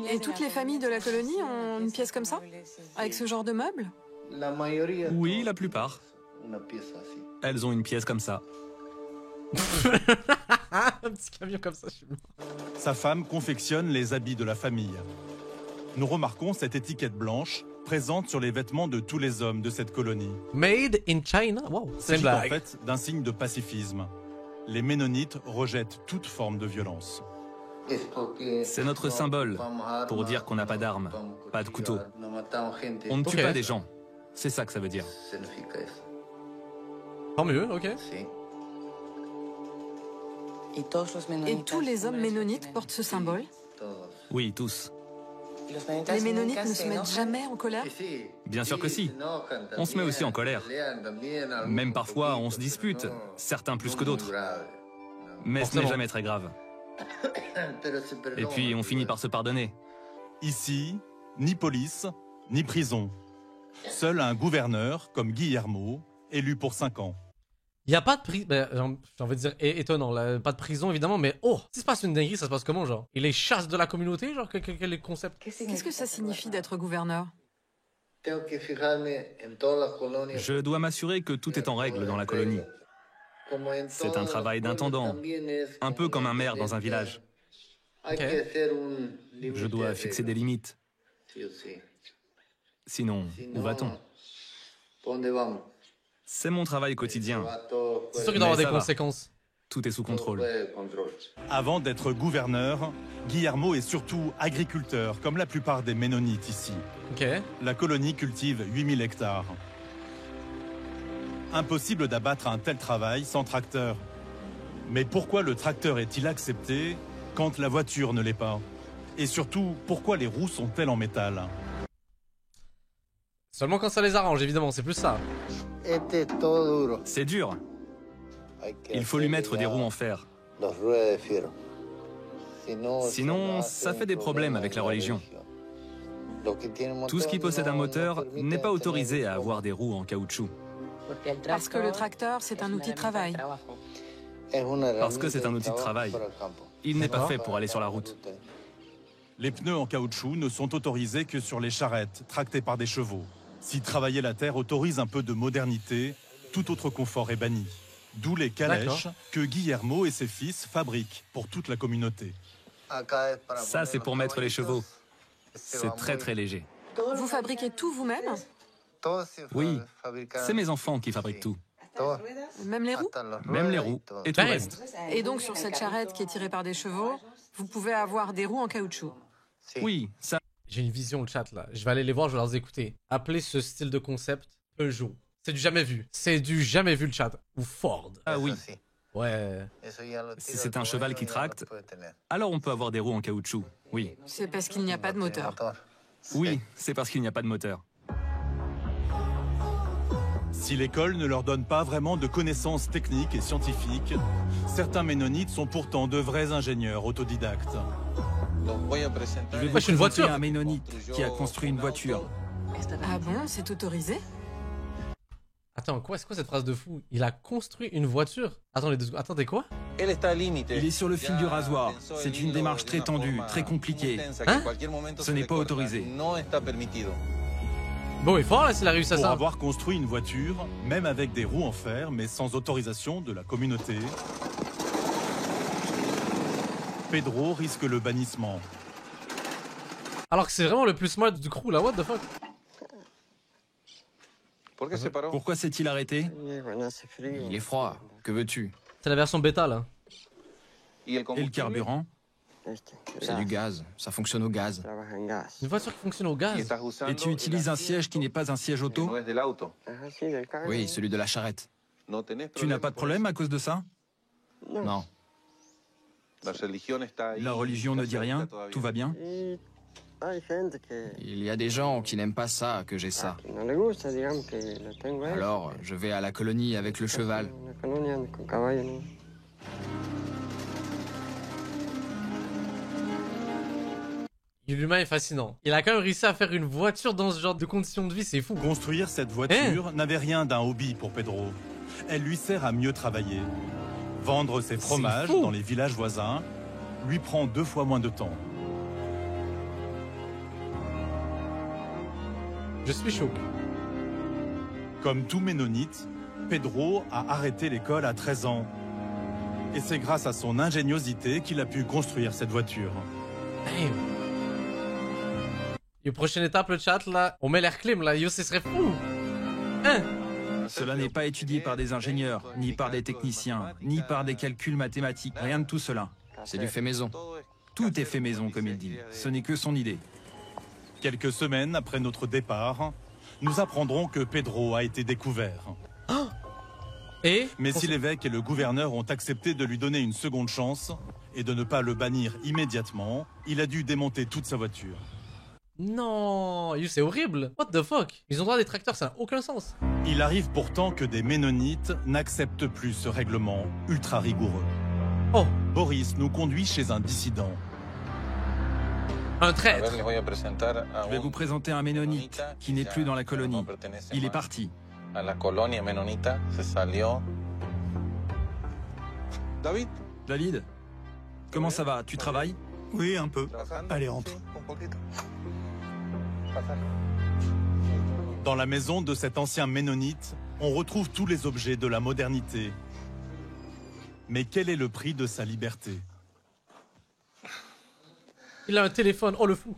S11: Et toutes les familles de la colonie ont une pièce comme ça? Avec ce genre de meubles?
S8: Oui, la plupart. Elles ont une pièce comme ça.
S2: Un petit camion comme ça, je suis mort.
S1: Sa femme confectionne les habits de la famille. Nous remarquons cette étiquette blanche présente sur les vêtements de tous les hommes de cette colonie.
S2: Made in China? Wow, c'est
S1: en fait d'un signe de pacifisme. Les Ménonites rejettent toute forme de violence.
S8: C'est notre symbole pour dire qu'on n'a pas d'armes, pas de couteau. On ne tue pas des gens. C'est ça que ça veut dire.
S2: Tant mieux, ok.
S11: Et tous les hommes ménonites portent ce symbole?
S8: Oui, tous.
S11: Les ménonites ne se mettent jamais en colère?
S8: Bien sûr que si. On se met aussi en colère. Même parfois, on se dispute, certains plus que d'autres. Mais ce n'est jamais très grave. Et puis, on finit par se pardonner.
S1: Ici, ni police, ni prison. Seul un gouverneur, comme Guillermo, élu pour 5 ans.
S2: Il n'y a pas de prison, j'ai envie de dire étonnant, là. Pas de prison évidemment, mais oh, si se passe une dinguerie, ça se passe comment genre? Il les chasse de la communauté, genre quel est le concept?
S11: Qu'est-ce que ça signifie d'être gouverneur?
S8: Je dois m'assurer que tout est en règle dans la colonie. C'est un travail d'intendant, un peu comme un maire dans un village.
S2: Okay.
S8: Je dois fixer des limites. Sinon, où va-t-on? C'est mon travail quotidien.
S2: C'est sûr qu'il doit y avoir des conséquences.
S8: Tout est sous contrôle.
S1: Avant d'être gouverneur, Guillermo est surtout agriculteur, comme la plupart des Ménonites ici.
S2: Okay.
S1: La colonie cultive 8000 hectares. Impossible d'abattre un tel travail sans tracteur. Mais pourquoi le tracteur est-il accepté quand la voiture ne l'est pas? Et surtout, pourquoi les roues sont-elles en métal?
S2: Seulement quand ça les arrange, évidemment, c'est plus ça.
S8: C'est dur. Il faut lui mettre des roues en fer. Sinon, ça fait des problèmes avec la religion. Tout ce qui possède un moteur n'est pas autorisé à avoir des roues en caoutchouc.
S11: Parce que le tracteur, c'est un outil de travail.
S8: Parce que c'est un outil de travail. Il n'est pas fait pour aller sur la route.
S1: Les pneus en caoutchouc ne sont autorisés que sur les charrettes, tractées par des chevaux. Si travailler la terre autorise un peu de modernité, tout autre confort est banni. D'où les calèches que Guillermo et ses fils fabriquent pour toute la communauté.
S8: Ça, c'est pour mettre les chevaux. C'est très très léger.
S11: Vous fabriquez tout vous-même?
S8: Oui, c'est mes enfants qui fabriquent tout.
S11: Même les roues?
S8: Même les roues et tout le reste.
S11: Et donc sur cette charrette qui est tirée par des chevaux, vous pouvez avoir des roues en caoutchouc?
S8: Oui, ça...
S2: J'ai une vision, le chat, là. Je vais aller les voir, je vais leur écouter. Appelez ce style de concept Peugeot. C'est du jamais vu. C'est du jamais vu, le chat. Ou Ford.
S8: Ah oui.
S2: Ouais.
S8: Si c'est un cheval qui tracte, alors on peut avoir des roues en caoutchouc, oui.
S11: C'est parce qu'il n'y a pas de moteur.
S8: Oui, c'est parce qu'il n'y a pas de moteur.
S1: Si l'école ne leur donne pas vraiment de connaissances techniques et scientifiques, certains Ménonites sont pourtant de vrais ingénieurs autodidactes.
S7: Je vais vous présenter un Ménonite qui a construit une voiture.
S11: Ah bon, c'est autorisé?
S2: Attends, c'est quoi cette phrase de fou? Il a construit une voiture? Attendez quoi?
S7: Il est sur le fil du rasoir. C'est une démarche très tendue, très compliquée.
S2: Hein?
S7: Ce n'est pas autorisé.
S2: Bon, il est fort là s'il a réussi à ça.
S1: Pour avoir construit une voiture, même avec des roues en fer, mais sans autorisation de la communauté, Pedro risque le bannissement.
S2: Alors que c'est vraiment le plus smart du crew là, what the fuck?
S7: Pourquoi s'est-il arrêté?
S13: Il est froid, que veux-tu?
S2: C'est la version bêta là.
S7: Et le carburant?
S13: C'est du gaz, ça fonctionne au gaz.
S2: Une voiture qui fonctionne au gaz.
S7: Et tu utilises un siège qui n'est pas un siège auto?
S13: Oui, celui de la charrette.
S7: Tu n'as pas de problème à cause de ça?
S13: Non.
S7: La religion ne dit rien? Tout va bien?
S13: Il y a des gens qui n'aiment pas ça, que j'ai ça. Alors, je vais à la colonie avec le cheval.
S2: L'humain est fascinant. Il a quand même réussi à faire une voiture dans ce genre de conditions de vie, c'est fou.
S1: Construire cette voiture n'avait rien d'un hobby pour Pedro. Elle lui sert à mieux travailler. Vendre ses fromages dans les villages voisins lui prend 2 fois moins de temps.
S2: Je suis choqué.
S1: Comme tout ménonite, Pedro a arrêté l'école à 13 ans. Et c'est grâce à son ingéniosité qu'il a pu construire cette voiture.
S2: Damn. Et prochaine étape, le chat, là, on met l'air clim, là, yo, ce serait fou. Hein?
S7: Cela n'est pas étudié par des ingénieurs, ni par des techniciens, ni par des calculs mathématiques, rien de tout cela.
S13: C'est du fait maison.
S7: Tout est fait maison, comme il dit. Ce n'est que son idée.
S1: Quelques semaines après notre départ, nous apprendrons que Pedro a été découvert. Mais si l'évêque et le gouverneur ont accepté de lui donner une seconde chance et de ne pas le bannir immédiatement, il a dû démonter toute sa voiture.
S2: Non, c'est horrible. What the fuck? Ils ont droit à des tracteurs, ça n'a aucun sens.
S1: Il arrive pourtant que des ménonites n'acceptent plus ce règlement ultra rigoureux.
S2: Oh,
S1: Boris nous conduit chez un dissident.
S2: Un traître.
S7: Je vais vous présenter un ménonite qui n'est plus dans la colonie. Il est parti. David, comment ça va? Tu travailles?
S5: Oui, un peu. Allez, entre.
S1: Dans la maison de cet ancien ménonite, on retrouve tous les objets de la modernité. Mais quel est le prix de sa liberté?
S2: Il a un téléphone, oh le fou.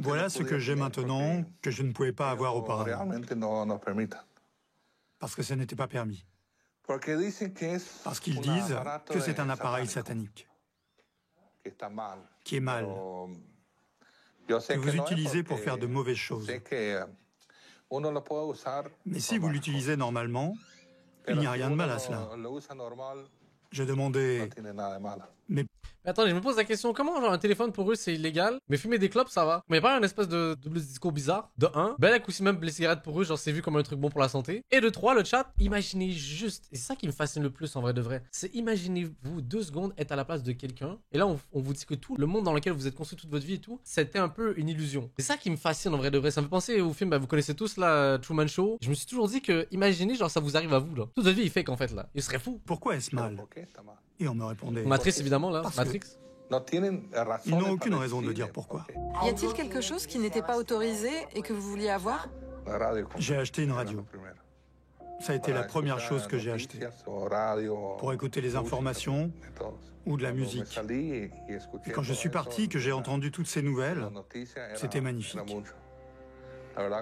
S5: Voilà ce que j'ai maintenant que je ne pouvais pas avoir auparavant. Parce que ça n'était pas permis. Parce qu'ils disent que c'est un appareil satanique. Qui est mal. Que vous utilisez pour faire de mauvaises choses. Mais si vous l'utilisez normalement, il n'y a rien de mal à cela. Je demandais...
S2: Mais attendez, je me pose la question, comment genre un téléphone pour eux c'est illégal, mais fumer des clopes ça va? Mais pas un espèce de double discours bizarre. De 1, ben aussi même les cigarettes pour eux, genre c'est vu comme un truc bon pour la santé. Et de 3, le chat, imaginez juste, et c'est ça qui me fascine le plus en vrai de vrai, c'est imaginez-vous 2 secondes être à la place de quelqu'un, et là on vous dit que tout le monde dans lequel vous êtes construit toute votre vie et tout, c'était un peu une illusion. C'est ça qui me fascine en vrai de vrai, ça me fait penser au film, bah, vous connaissez tous là, Truman Show. Je me suis toujours dit que, imaginez genre ça vous arrive à vous là. Toute votre vie est fake en fait là, il serait fou.
S5: Pourquoi est-ce mal? Et on me répondait...
S2: Matrix évidemment là, Matrix.
S5: Ils n'ont aucune raison de dire pourquoi.
S11: Y a-t-il quelque chose qui n'était pas autorisé et que vous vouliez avoir?
S5: J'ai acheté une radio. Ça a été la première chose que j'ai achetée. Pour écouter les informations ou de la musique. Et quand je suis parti, que j'ai entendu toutes ces nouvelles, c'était magnifique.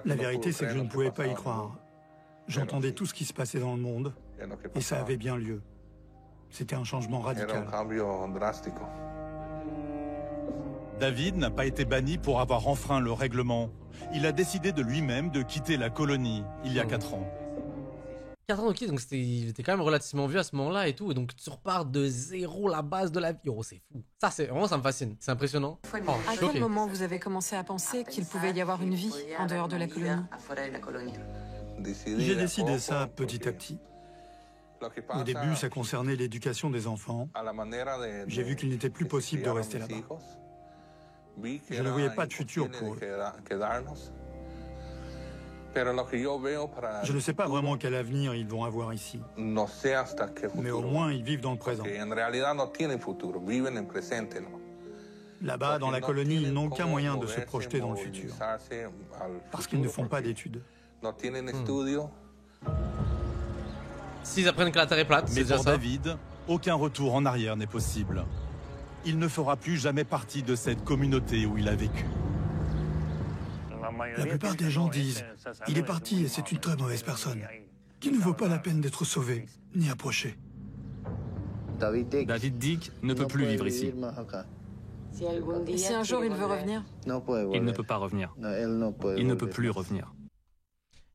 S5: La vérité, c'est que je ne pouvais pas y croire. J'entendais tout ce qui se passait dans le monde et ça avait bien lieu. C'était un changement radical.
S1: David n'a pas été banni pour avoir enfreint le règlement. Il a décidé de lui-même de quitter la colonie il y a 4 ans.
S2: 4 ans, ok, donc il était quand même relativement vieux à ce moment-là et tout, et donc tu repars de zéro la base de la vie. Oh, c'est fou. Ça, c'est vraiment, ça me fascine. C'est impressionnant. Oh,
S11: à quel moment vous avez commencé à penser qu'il pouvait y avoir une vie en dehors de la colonie?
S5: J'ai décidé ça petit à petit. Au début, ça concernait l'éducation des enfants. J'ai vu qu'il n'était plus possible de rester là-bas. Je ne voyais pas de futur pour eux. Je ne sais pas vraiment quel avenir ils vont avoir ici. Mais au moins, ils vivent dans le présent. Là-bas, dans la colonie, ils n'ont aucun moyen de se projeter dans le futur. Parce qu'ils ne font pas d'études.
S2: S'ils apprennent que la Terre est plate,
S1: mais pour David, aucun retour en arrière n'est possible. il ne fera plus jamais partie de cette communauté où il a vécu.
S5: La plupart des gens disent « Il est parti et c'est une très mauvaise personne, qui ne vaut pas la peine d'être sauvé, ni approché. »
S8: David Dick ne peut plus vivre ici.
S11: Et si un jour il veut revenir?
S8: Il ne peut pas revenir. Il ne peut plus revenir.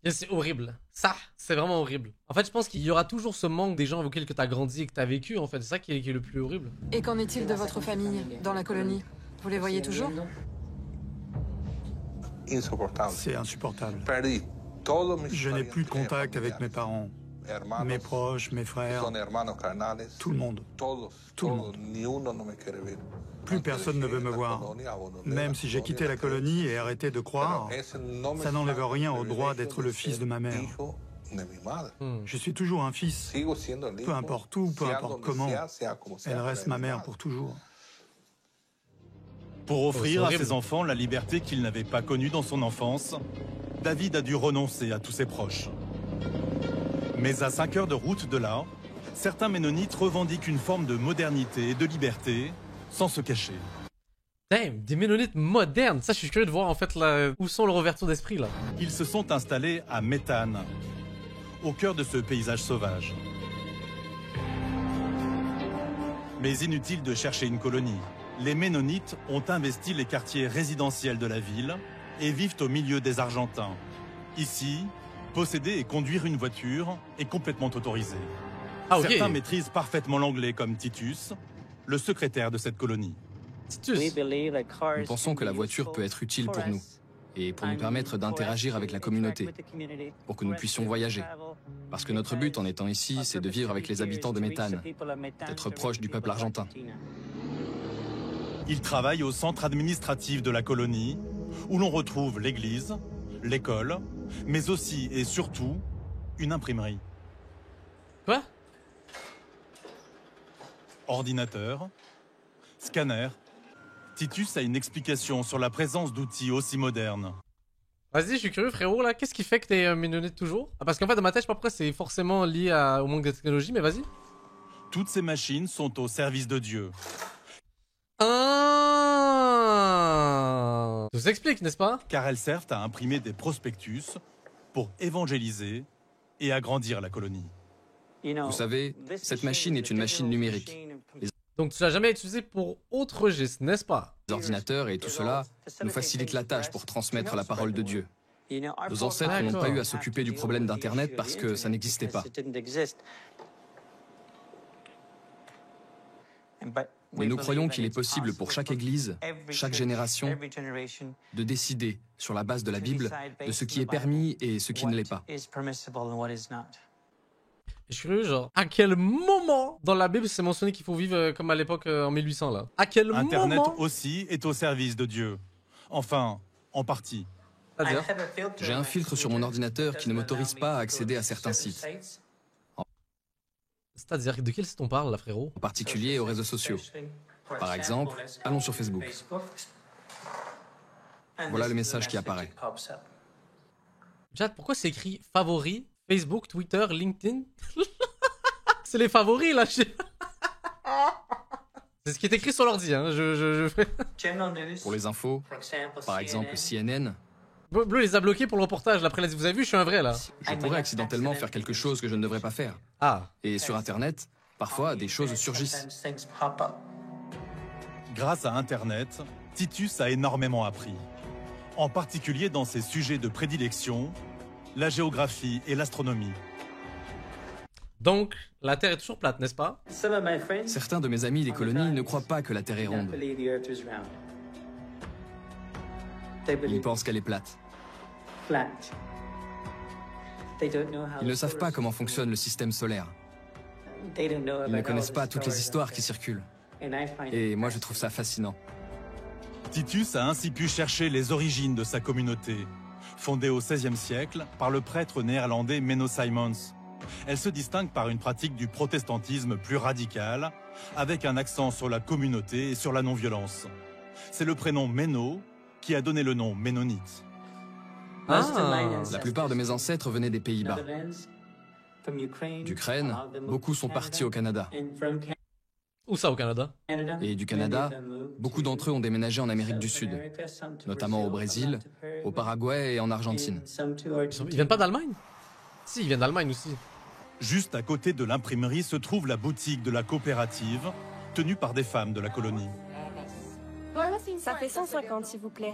S2: C'est horrible. Ça, c'est vraiment horrible. En fait, je pense qu'il y aura toujours ce manque des gens avec lesquels tu as grandi et que tu as vécu, en fait. C'est ça qui est le plus horrible.
S11: Et qu'en est-il de votre famille, dans la colonie? Vous les voyez toujours?
S5: C'est insupportable. Je n'ai plus de contact avec mes parents, mes proches, mes frères, tout le monde. Tout le monde. Plus personne ne veut me voir. Même si j'ai quitté la colonie et arrêté de croire, ça n'enlève rien au droit d'être le fils de ma mère. Je suis toujours un fils. Peu importe où, peu importe comment, elle reste ma mère pour toujours.
S1: Pour offrir à ses enfants la liberté qu'il n'avait pas connue dans son enfance, David a dû renoncer à tous ses proches. Mais à 5 heures de route de là, certains ménonites revendiquent une forme de modernité et de liberté sans se cacher.
S2: Damn, des ménonites modernes. Ça, je suis curieux de voir en fait là, où sont leurs ouvertures d'esprit là.
S1: Ils se sont installés à Méthane, au cœur de ce paysage sauvage. Mais inutile de chercher une colonie. Les Ménonites ont investi les quartiers résidentiels de la ville et vivent au milieu des Argentins. Ici, posséder et conduire une voiture est complètement autorisé. Certains maîtrisent parfaitement l'anglais comme Titus, le secrétaire de cette colonie.
S13: Nous pensons que la voiture peut être utile pour nous et pour nous permettre d'interagir avec la communauté, pour que nous puissions voyager. Parce que notre but en étant ici, c'est de vivre avec les habitants de Méthane, d'être proche du peuple argentin.
S1: Ils travaillent au centre administratif de la colonie, où l'on retrouve l'église, l'école, mais aussi et surtout une imprimerie.
S2: Quoi?
S1: Ordinateur, scanner. Titus a une explication sur la présence d'outils aussi modernes.
S2: Vas-y, je suis curieux frérot là, qu'est-ce qui fait que t'es ménonite toujours? Parce qu'en fait dans ma tête, je sais pas pourquoi c'est forcément lié au manque de technologie, mais vas-y.
S1: Toutes ces machines sont au service de Dieu.
S2: Ah, tout s'explique, n'est-ce pas?
S1: Car elles servent à imprimer des prospectus pour évangéliser et agrandir la colonie.
S13: Vous savez, cette machine est une machine numérique.
S2: Donc tu l'as jamais utilisé pour autre geste, n'est-ce pas?
S13: Les ordinateurs et tout cela nous facilitent la tâche pour transmettre la parole de Dieu. Nos ancêtres n'ont pas eu à s'occuper du problème d'Internet parce que ça n'existait pas. Mais nous croyons qu'il est possible pour chaque église, chaque génération, de décider, sur la base de la Bible, de ce qui est permis et ce qui ne l'est pas.
S2: Je suis curieux, genre, à quel moment dans la Bible c'est mentionné qu'il faut vivre comme à l'époque en 1800 là? À quel moment?
S1: Internet aussi est au service de Dieu. Enfin, en partie.
S13: J'ai un filtre sur mon ordinateur qui ne m'autorise pas à accéder à certains sites.
S2: C'est-à-dire, de quel site on parle là, frérot?
S13: En particulier aux réseaux sociaux. Par exemple, allons sur Facebook. Voilà le message qui apparaît.
S2: Chat, pourquoi c'est écrit favoris, Facebook, Twitter, LinkedIn? C'est les favoris là. C'est ce qui est écrit sur l'ordi, hein.
S13: Pour les infos, par exemple CNN.
S2: Bleu les a bloqués pour le reportage. Après, vous avez vu, je suis un vrai là.
S13: Je pourrais accidentellement faire quelque chose que je ne devrais pas faire.
S2: Ah.
S13: Et sur Internet, parfois, des choses surgissent.
S1: Grâce à Internet, Titus a énormément appris. En particulier dans ses sujets de prédilection, la géographie et l'astronomie.
S2: Donc, la Terre est toujours plate, n'est-ce pas?
S13: Certains de mes amis des colonies ne croient pas que la Terre est ronde. Ils pensent qu'elle est plate. Ils ne savent pas comment fonctionne le système solaire. Ils ne connaissent pas toutes les histoires qui circulent. Et moi, je trouve ça fascinant.
S1: Titus a ainsi pu chercher les origines de sa communauté, fondée au XVIe siècle par le prêtre néerlandais Menno Simons. Elle se distingue par une pratique du protestantisme plus radicale, avec un accent sur la communauté et sur la non-violence. C'est le prénom Menno qui a donné le nom ménonite.
S13: La plupart de mes ancêtres venaient des Pays-Bas. D'Ukraine, beaucoup sont partis au Canada.
S2: Où ça au Canada?
S13: Et du Canada, beaucoup d'entre eux ont déménagé en Amérique du Sud, notamment au Brésil, au Paraguay et en Argentine.
S2: Ils viennent pas d'Allemagne? Si, ils viennent d'Allemagne aussi.
S1: Juste à côté de l'imprimerie se trouve la boutique de la coopérative, tenue par des femmes de la colonie.
S14: Ça fait 150, s'il vous plaît.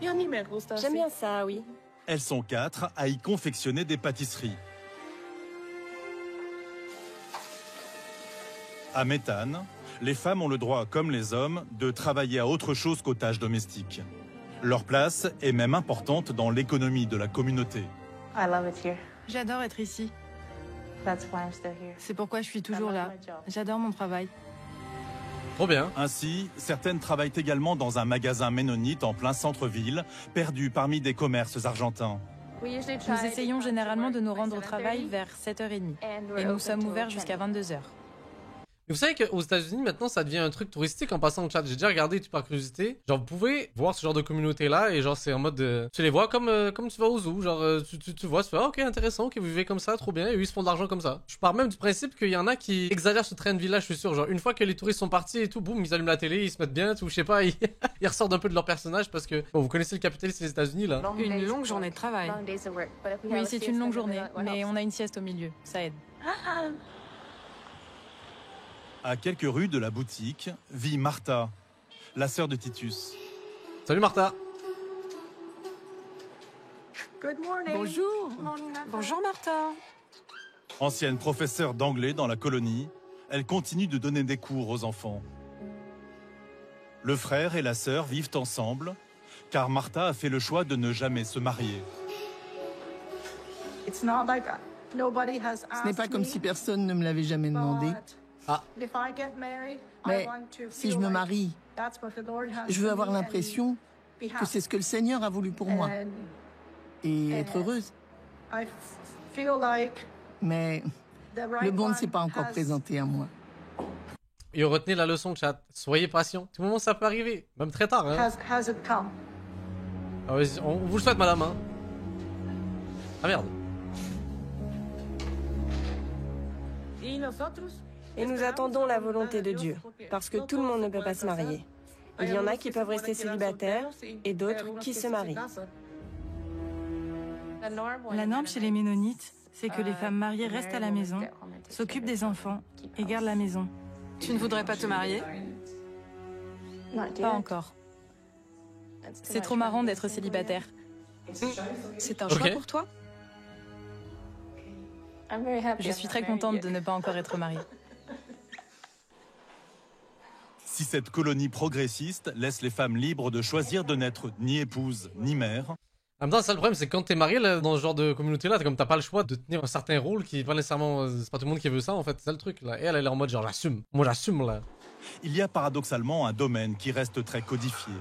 S14: J'aime bien ça, oui.
S1: Elles sont 4 à y confectionner des pâtisseries. À Méthane, les femmes ont le droit, comme les hommes, de travailler à autre chose qu'aux tâches domestiques. Leur place est même importante dans l'économie de la communauté.
S4: J'adore être ici. C'est pourquoi je suis toujours là. J'adore mon travail.
S2: Trop bien.
S1: Ainsi, certaines travaillent également dans un magasin ménonite en plein centre-ville, perdu parmi des commerces argentins.
S4: Nous essayons généralement de nous rendre au travail vers 7h30 et nous sommes ouverts jusqu'à 22h.
S2: Mais vous savez qu'aux États-Unis maintenant ça devient un truc touristique en passant au chat. J'ai déjà regardé tout par curiosité. Genre vous pouvez voir ce genre de communauté là et genre c'est en mode tu les vois comme tu vas au zoo. Genre tu vois, tu fais ah, ok intéressant, ok vous vivez comme ça, trop bien et eux ils se font de l'argent comme ça. Je pars même du principe qu'il y en a qui exagèrent ce train de vie là, je suis sûr. Genre une fois que les touristes sont partis et tout, boum ils allument la télé, ils se mettent bien, tout, je sais pas, ils ressortent un peu de leur personnage parce que bon, vous connaissez le capitalisme des États-Unis là.
S11: Une longue journée de travail.
S4: Oui c'est une longue journée, mais on a une sieste au milieu, ça aide.
S1: À quelques rues de la boutique vit Martha, la sœur de Titus.
S2: Salut Martha.
S11: Bonjour. Bonjour Martha.
S1: Ancienne professeure d'anglais dans la colonie, elle continue de donner des cours aux enfants. Le frère et la sœur vivent ensemble, car Martha a fait le choix de ne jamais se marier.
S15: Ce n'est pas comme si personne ne me l'avait jamais demandé.
S2: Ah.
S15: Mais si je me marie, je veux avoir l'impression que c'est ce que le Seigneur a voulu pour moi. Et être heureuse. Mais le bon ne s'est pas encore présenté à moi.
S2: Et retenez la leçon chat. Soyez patient. Tout moment ça peut arriver. Même très tard. Hein. Ah, on vous le souhaite madame. Hein. Ah merde.
S14: Et nous attendons la volonté de Dieu, parce que tout le monde ne peut pas se marier. Il y en a qui peuvent rester célibataires et d'autres qui se marient.
S4: La norme chez les Ménonites, c'est que les femmes mariées restent à la maison, s'occupent des enfants et gardent la maison.
S11: Tu ne voudrais pas te marier?
S4: Pas encore. C'est trop marrant d'être célibataire.
S11: C'est un choix pour toi?
S4: Je suis très contente de ne pas encore être mariée.
S1: Si cette colonie progressiste laisse les femmes libres de choisir de n'être ni épouse ni mère.
S2: En même temps, ça le problème, c'est que quand t'es marié là, dans ce genre de communauté-là, t'as pas le choix de tenir un certain rôle qui est pas nécessairement. C'est pas tout le monde qui veut ça en fait, c'est ça le truc là. Et elle est en mode genre j'assume. Moi j'assume là.
S1: Il y a paradoxalement un domaine qui reste très codifié.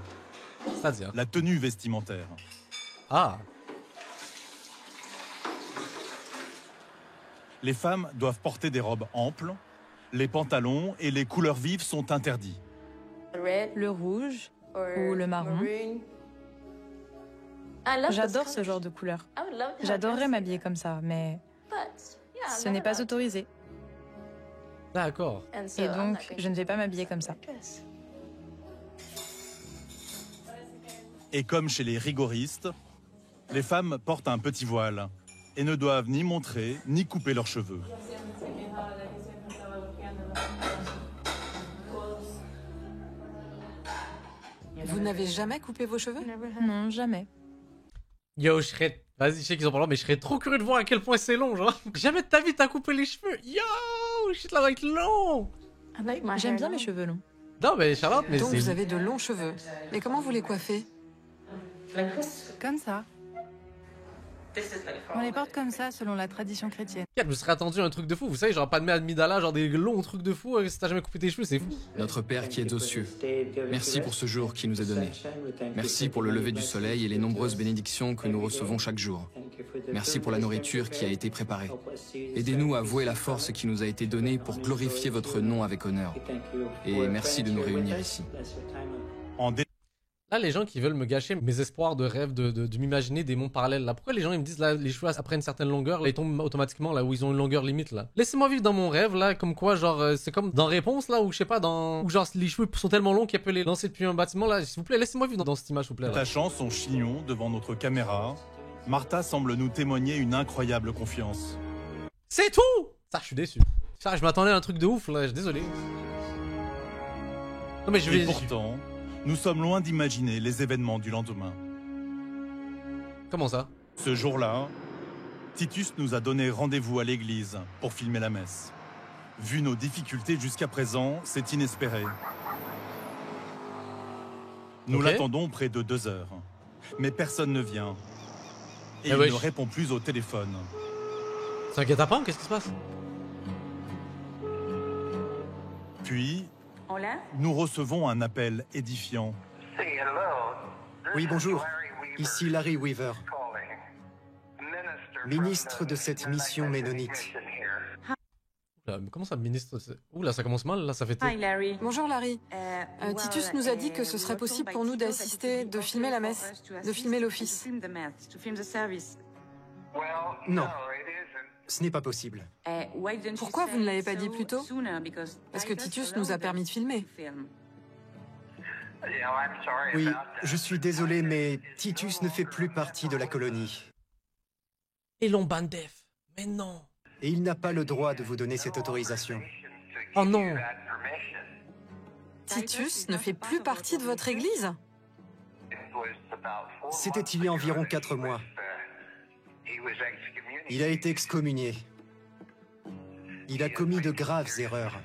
S2: C'est-à-dire
S1: la tenue vestimentaire.
S2: Ah.
S1: Les femmes doivent porter des robes amples, les pantalons et les couleurs vives sont interdits.
S4: Le rouge ou le marron. J'adore ce genre de couleur. J'adorerais m'habiller comme ça, mais ce n'est pas autorisé.
S2: D'accord.
S4: Et donc, je ne vais pas m'habiller comme ça.
S1: Et comme chez les rigoristes, les femmes portent un petit voile et ne doivent ni montrer ni couper leurs cheveux.
S11: Vous n'avez jamais coupé vos cheveux?
S4: Non, jamais.
S2: Yo, je serais... Vas-y, je sais qu'ils en parlent, mais je serais trop curieux de voir à quel point c'est long, genre. Jamais de ta vie t'as coupé les cheveux. Yo, shit, là va être long.
S4: J'aime bien les cheveux longs.
S2: Non, mais Charlotte, mais
S11: donc vous avez de longs cheveux. Et comment vous les coiffez?
S4: Comme ça. On les porte comme ça selon la tradition chrétienne.
S2: Je me serais attendu à un truc de fou, vous savez, genre pas de Amidala, genre des longs trucs de fou, si t'as jamais coupé tes cheveux, c'est fou.
S13: Notre Père qui es aux cieux, merci pour ce jour qui nous est donné. Merci pour le lever du soleil et les nombreuses bénédictions que nous recevons chaque jour. Merci pour la nourriture qui a été préparée. Aidez-nous à vouer la force qui nous a été donnée pour glorifier votre nom avec honneur. Et merci de nous réunir ici.
S2: Là, les gens qui veulent me gâcher mes espoirs de rêve, de m'imaginer des mondes parallèles, là. Pourquoi les gens ils me disent, là, les cheveux après une certaine longueur, là, ils tombent automatiquement là où ils ont une longueur limite, là. Laissez-moi vivre dans mon rêve, là, comme quoi, genre, c'est comme dans Réponse, là, ou je sais pas, dans... Où genre, les cheveux sont tellement longs qu'elle peut les lancer depuis un bâtiment, là. S'il vous plaît, laissez-moi vivre dans cette image, s'il vous plaît.
S1: Tachant son chignon devant notre caméra, Martha semble nous témoigner une incroyable confiance.
S2: C'est tout! Ça, je suis déçu. Ça, je m'attendais à un truc de ouf, là, je suis désolé. Non, mais je vais...
S1: Et pourtant... Nous sommes loin d'imaginer les événements du lendemain.
S2: Comment ça?
S1: Ce jour-là, Titus nous a donné rendez-vous à l'église pour filmer la messe. Vu nos difficultés jusqu'à présent, c'est inespéré. Nous l'attendons près de 2 heures. Mais personne ne vient. Et il ne répond plus au téléphone.
S2: C'est un guet-apens? Qu'est-ce qui se passe?
S1: Puis... nous recevons un appel édifiant.
S16: Oui, bonjour. Ici Larry Weaver, ministre de cette mission ménonite.
S2: Comment ça, ministre? Oula, ça commence mal, là, ça fait...
S11: Bonjour Larry. Titus nous a dit que ce serait possible pour nous d'assister, de filmer la messe, de filmer l'office.
S16: Non, ce n'est pas possible.
S11: Pourquoi vous ne l'avez pas dit plus tôt? Parce que Titus nous a permis de filmer.
S16: Oui, je suis désolé, mais Titus ne fait plus partie de la colonie.
S2: Et l'Ombandef, mais non.
S16: Et il n'a pas le droit de vous donner cette autorisation.
S2: Oh non.
S11: Titus ne fait plus partie de votre église?
S16: C'était il y a environ 4 mois. Il a été excommunié. Il a commis de graves erreurs.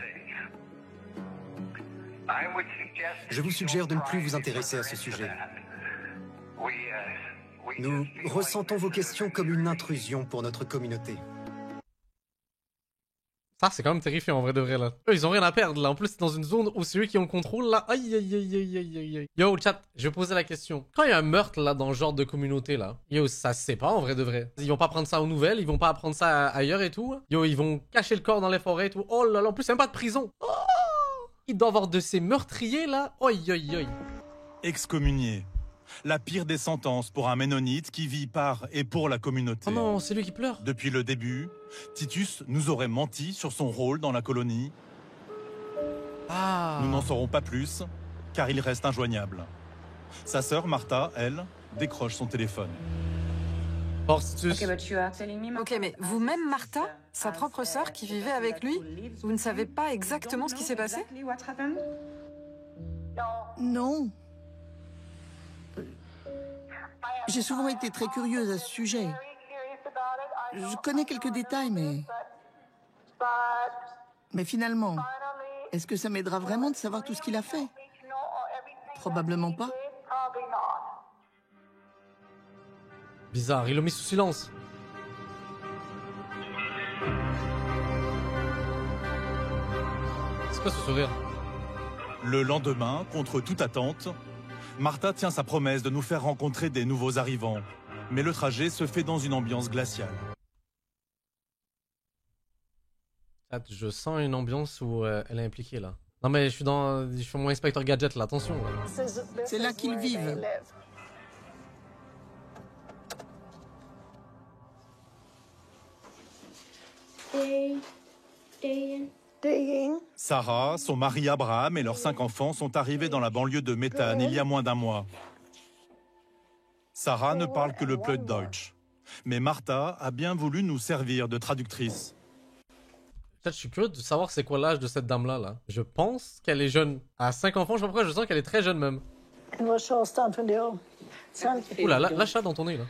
S16: Je vous suggère de ne plus vous intéresser à ce sujet. Nous ressentons vos questions comme une intrusion pour notre communauté.
S2: Ça, c'est quand même terrifiant en vrai de vrai là. Eux, ils ont rien à perdre là. En plus, c'est dans une zone où c'est eux qui ont le contrôle là. Aïe aïe aïe aïe aïe aïe aïe. Yo, chat, je vais poser la question. Quand il y a un meurtre là dans le genre de communauté là, yo, ça se sait pas en vrai de vrai. Ils vont pas prendre ça aux nouvelles, ils vont pas apprendre ça ailleurs et tout. Yo, ils vont cacher le corps dans les forêts et tout. Oh là là, en plus, c'est même pas de prison. Oh, il doit avoir de ces meurtriers là. Aïe aïe aïe.
S1: Excommunié. La pire des sentences pour un ménonite qui vit par et pour la communauté.
S2: Oh non, c'est lui qui pleure.
S1: Depuis le début, Titus nous aurait menti sur son rôle dans la colonie.
S2: Ah.
S1: Nous n'en saurons pas plus, car il reste injoignable. Sa sœur, Martha, elle, décroche son téléphone.
S2: Force Titus.
S11: Ok, mais vous-même, Martha, sa propre sœur qui vivait avec lui, vous ne savez pas exactement ce qui s'est passé?
S15: Non. J'ai souvent été très curieuse à ce sujet. Je connais quelques détails, mais finalement, est-ce que ça m'aidera vraiment de savoir tout ce qu'il a fait? Probablement pas.
S2: Bizarre, il l'a mis sous silence. C'est quoi ce sourire?
S1: Le lendemain, contre toute attente, Martha tient sa promesse de nous faire rencontrer des nouveaux arrivants. Mais le trajet se fait dans une ambiance glaciale.
S2: Je sens une ambiance où elle est impliquée là. Non mais je suis mon inspecteur gadget là, attention. Là.
S15: C'est là qu'ils vivent.
S1: Sarah, son mari Abraham et leurs 5 enfants sont arrivés dans la banlieue de Méthane il y a moins d'1 mois. Sarah ne parle que le Plattdeutsch. Mais Martha a bien voulu nous servir de traductrice.
S2: Je suis curieux de savoir c'est quoi l'âge de cette dame-là. Là. Je pense qu'elle est jeune. À 5 enfants, je sais pas pourquoi, je sens qu'elle est très jeune même. Oula, lâche ça dans ton nez là.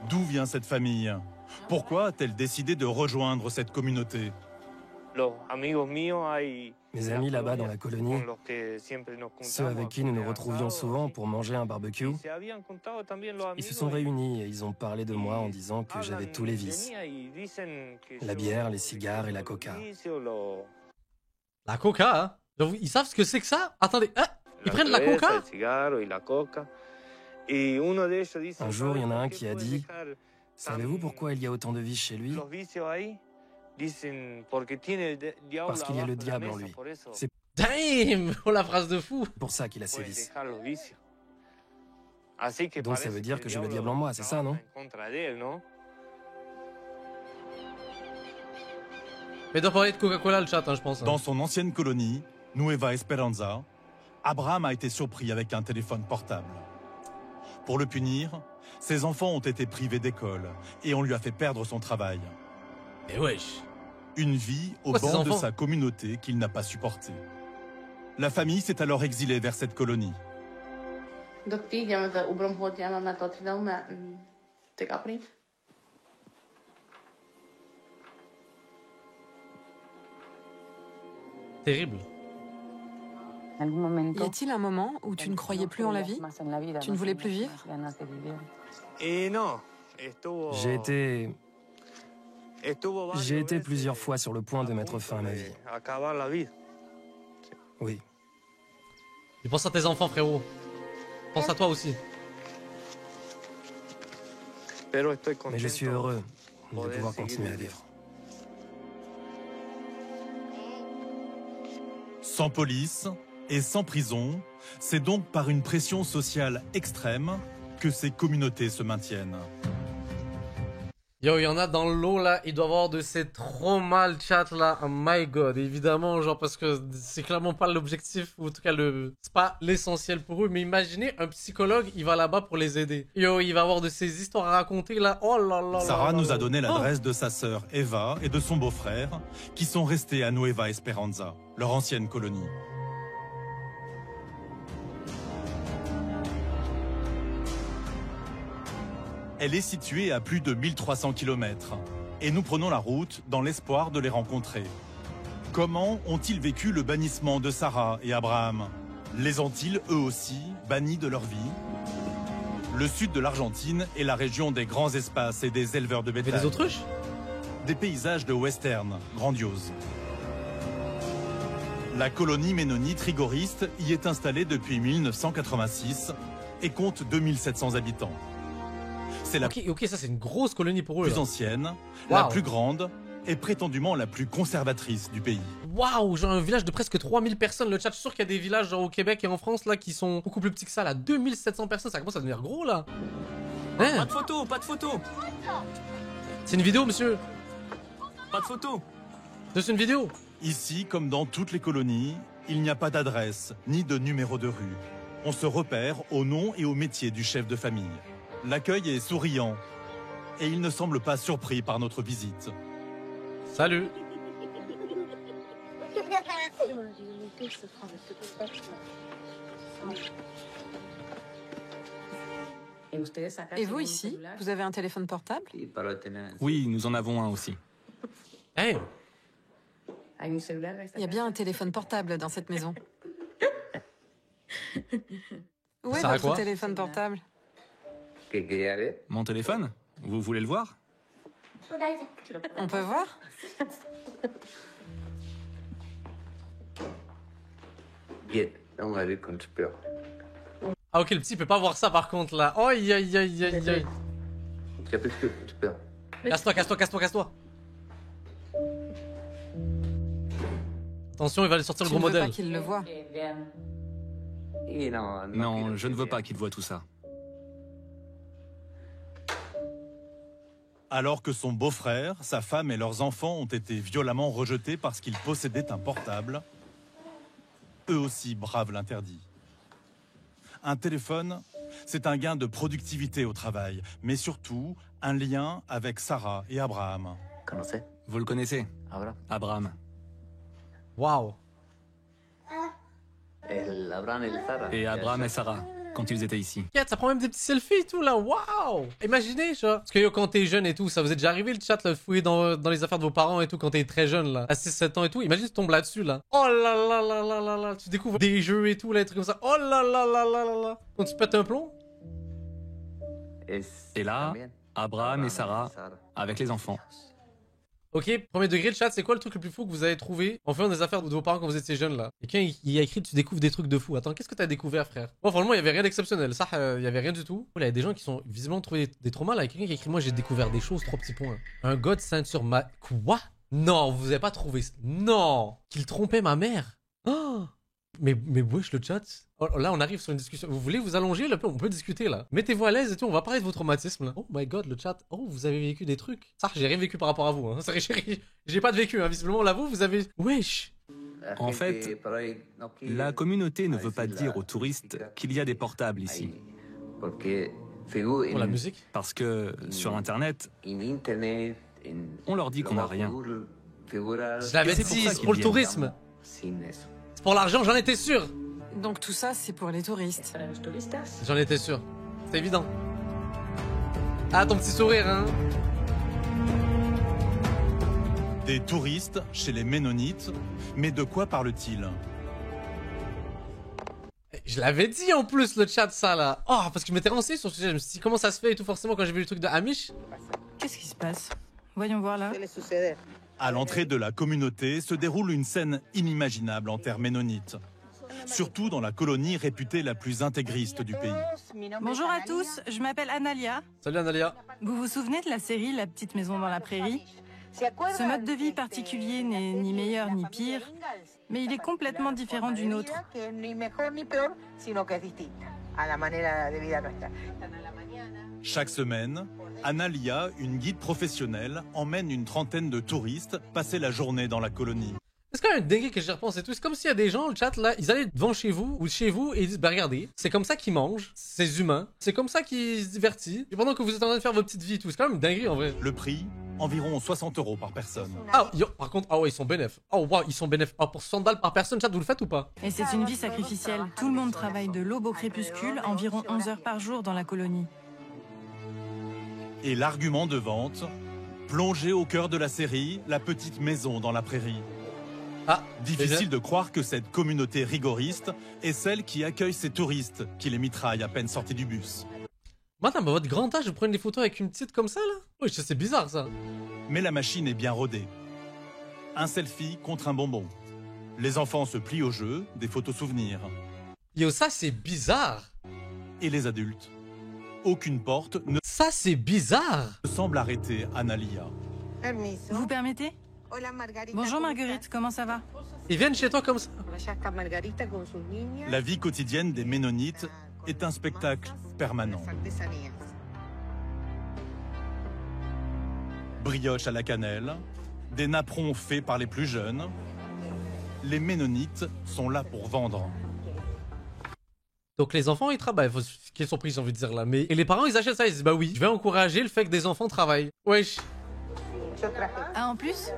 S1: D'où vient cette famille? Pourquoi a-t-elle décidé de rejoindre cette communauté?
S6: Mes amis là-bas dans la colonie, ceux avec qui nous nous retrouvions souvent pour manger un barbecue, ils se sont réunis et ils ont parlé de moi en disant que j'avais tous les vices. La bière, les cigares et la coca.
S2: La coca, hein? Ils savent ce que c'est que ça? Attendez, ils prennent de la coca?
S6: Un jour, il y en a un qui a dit « Savez-vous pourquoi il y a autant de vices chez lui ? Parce qu'il y a le diable en lui. C'est
S2: Damn! Oh la phrase de fou!
S6: pour ça qu'il a ses vices. Donc ça veut dire que j'ai le diable en moi, c'est ça, non?
S2: Mais doit parler de Coca-Cola le chat, hein, je pense.
S1: Dans son ancienne colonie, Nueva Esperanza, Abraham a été surpris avec un téléphone portable. Pour le punir, ses enfants ont été privés d'école et on lui a fait perdre son travail.
S2: Mais wesh!
S1: Une vie au banc de sa communauté qu'il n'a pas supportée. La famille s'est alors exilée vers cette colonie.
S2: Terrible.
S11: Y a-t-il un moment où tu ne croyais plus en la vie? Tu ne voulais plus vivre?
S6: J'ai été plusieurs fois sur le point de mettre fin à ma vie. Oui.
S2: Et pense à tes enfants, frérot. Pense à toi aussi.
S6: Mais je suis heureux de pouvoir continuer à vivre.
S1: Sans police et sans prison, c'est donc par une pression sociale extrême que ces communautés se maintiennent.
S2: Yo, il y en a dans l'eau là, il doit avoir de ces traumas le chat là, oh my god, évidemment, genre parce que c'est clairement pas l'objectif, ou en tout cas c'est pas l'essentiel pour eux, mais imaginez un psychologue, il va là-bas pour les aider. Yo, il va avoir de ces histoires à raconter là, oh là là.
S1: Sarah nous a donné l'adresse de sa sœur Eva et de son beau-frère, qui sont restés à Nueva Esperanza, leur ancienne colonie. Elle est située à plus de 1300 km et nous prenons la route dans l'espoir de les rencontrer. Comment ont-ils vécu le bannissement de Sarah et Abraham? Les ont-ils eux aussi bannis de leur vie? Le sud de l'Argentine est la région des grands espaces et des éleveurs de bétail.
S2: Et des autruches?
S1: Des paysages de western grandioses. La colonie ménonite rigoriste y est installée depuis 1986 et compte 2700 habitants. C'est la
S2: ok, ça c'est une grosse colonie pour eux.
S1: Plus ancienne, la plus grande et prétendument la plus conservatrice du pays.
S2: Waouh, genre un village de presque 3000 personnes. Le chat, je suis sûr qu'il y a des villages genre au Québec et en France là qui sont beaucoup plus petits que ça. Là, 2700 personnes, ça commence à devenir gros là. Hein?
S7: Pas de photo, pas de photo.
S2: C'est une vidéo, monsieur.
S7: Pas de photo.
S2: C'est une vidéo.
S1: Ici, comme dans toutes les colonies, il n'y a pas d'adresse ni de numéro de rue. On se repère au nom et au métier du chef de famille. L'accueil est souriant et il ne semble pas surpris par notre visite.
S2: Salut.
S11: Et vous ici, vous avez un téléphone portable?
S8: Oui, nous en avons un aussi.
S2: Hey.
S11: Il y a bien un téléphone portable dans cette maison. Où est votre téléphone portable?
S8: Mon téléphone? Vous voulez le voir?
S11: On peut voir?
S2: Ah ok, le petit peut pas voir ça par contre là. Oh aïe aïe aïe aïe aïe. Casse-toi, casse-toi, casse-toi, casse-toi. Attention, il va aller sortir le gros modèle.
S11: Tu ne veux pas qu'il le voie?
S8: Non, je ne veux pas qu'il voie tout ça.
S1: Alors que son beau-frère, sa femme et leurs enfants ont été violemment rejetés parce qu'ils possédaient un portable, eux aussi bravent l'interdit. Un téléphone, c'est un gain de productivité au travail, mais surtout un lien avec Sarah et Abraham.
S8: Vous le connaissez? Abraham.
S2: Waouh.
S8: Et Abraham et Sarah, quand ils étaient ici.
S2: Ça prend même des petits selfies et tout là, waouh. Imaginez, genre. Parce que yo, quand t'es jeune et tout, ça vous est déjà arrivé le chat, là, fouiller dans les affaires de vos parents et tout, quand t'es très jeune là, à 6-7 ans et tout, imagine tu tombes là-dessus là. Oh là là là là là là, tu découvres des jeux et tout, là, des trucs comme ça. Oh là là là là là là. Quand tu pètes un plomb.
S8: Et là, Abraham et Sarah, avec les enfants.
S2: Ok, premier degré, le chat, c'est quoi le truc le plus fou que vous avez trouvé en faisant des affaires de vos parents quand vous étiez jeunes là? Et quand il a écrit tu découvres des trucs de fou. Attends, qu'est-ce que t'as découvert, frère? Bon, franchement, il y avait rien d'exceptionnel. Ça, il y avait rien du tout. Oh, là, il y a des gens qui sont visiblement trouvé des traumas là. Quelqu'un qui a écrit moi j'ai découvert des choses, 3 petits points. Un god ceinture Quoi? Non, vous avez pas trouvé... Non. Qu'il trompait ma mère. Oh. Mais wesh, le chat. Oh, là, on arrive sur une discussion. Vous voulez vous allonger là? On peut discuter là. Mettez-vous à l'aise et tout. On va parler de vos traumatismes là. Oh my god, le chat. Oh, vous avez vécu des trucs. Ça, j'ai rien vécu par rapport à vous. Hein. J'ai pas de vécu. Hein. Visiblement, là, vous avez. Wesh.
S8: En fait, la communauté ne veut pas dire aux touristes qu'il y a des portables ici.
S2: Pour la musique?
S8: Parce que sur Internet, on leur dit qu'on n'a rien.
S2: Je l'avais dit, c'est pour le tourisme. C'est pour l'argent, j'en étais sûr.
S11: Donc tout ça, c'est pour les touristes.
S2: J'en étais sûr. C'est évident. Ah, ton petit sourire, hein.
S1: Des touristes chez les Ménonites, mais de quoi parle-t-il?
S2: Je l'avais dit en plus, le chat, ça là. Oh, parce que je m'étais renseigné sur ce sujet. Je me suis dit comment ça se fait et tout, forcément, quand j'ai vu le truc de Amish.
S4: Qu'est-ce qui se passe? Voyons voir là.
S1: À l'entrée de la communauté se déroule une scène inimaginable en terre ménonite. Surtout dans la colonie réputée la plus intégriste du pays.
S4: Bonjour à tous, je m'appelle Analia.
S2: Salut Analia.
S4: Vous vous souvenez de la série La petite maison dans la prairie? Ce mode de vie particulier n'est ni meilleur ni pire, mais il est complètement différent du nôtre.
S1: Chaque semaine, Analia, une guide professionnelle, emmène une trentaine de touristes passer la journée dans la colonie.
S2: C'est quand même dingue que j'y repense et tout. C'est comme s'il y a des gens, le chat, là, ils allaient devant chez vous ou chez vous et ils disent, bah regardez, c'est comme ça qu'ils mangent, c'est humain, c'est comme ça qu'ils se divertissent. Et pendant que vous êtes en train de faire votre petite vie et tout, c'est quand même dingue en vrai.
S1: Le prix, environ 60 € par personne.
S2: Ah, yo, par contre, ah ouais, ils sont bénéfices. Oh wow, ils sont bénéfices. Oh, pour 60 balles par personne, chat, vous le faites ou pas?
S4: Et c'est une vie sacrificielle. Tout le monde travaille de l'aube au crépuscule, environ 11 heures par jour dans la colonie.
S1: Et l'argument de vente, plongé au cœur de la série, la petite maison dans la prairie.
S2: Ah,
S1: difficile de croire que cette communauté rigoriste est celle qui accueille ces touristes qui les mitraillent à peine sortis du bus.
S2: Madame, à votre grand âge, vous prenez des photos avec une petite comme ça, là? Oui, c'est bizarre, ça.
S1: Mais la machine est bien rodée. Un selfie contre un bonbon. Les enfants se plient au jeu, des photos souvenirs.
S2: Yo, ça, c'est bizarre.
S1: Et les adultes. Aucune porte ne...
S2: Ça, c'est bizarre.
S1: ...semble arrêter Analia.
S4: Vous permettez? Bonjour Marguerite, comment ça va?
S2: Ils viennent chez toi comme ça.
S1: La vie quotidienne des Ménonites est un spectacle permanent. Brioche à la cannelle, des napperons faits par les plus jeunes. Les Ménonites sont là pour vendre.
S2: Donc les enfants, ils travaillent. Quelle surprise, j'ai envie de dire là. Mais et les parents, ils achètent ça. Ils disent, bah oui, je vais encourager le fait que des enfants travaillent. Wesh.
S4: Ah, en plus?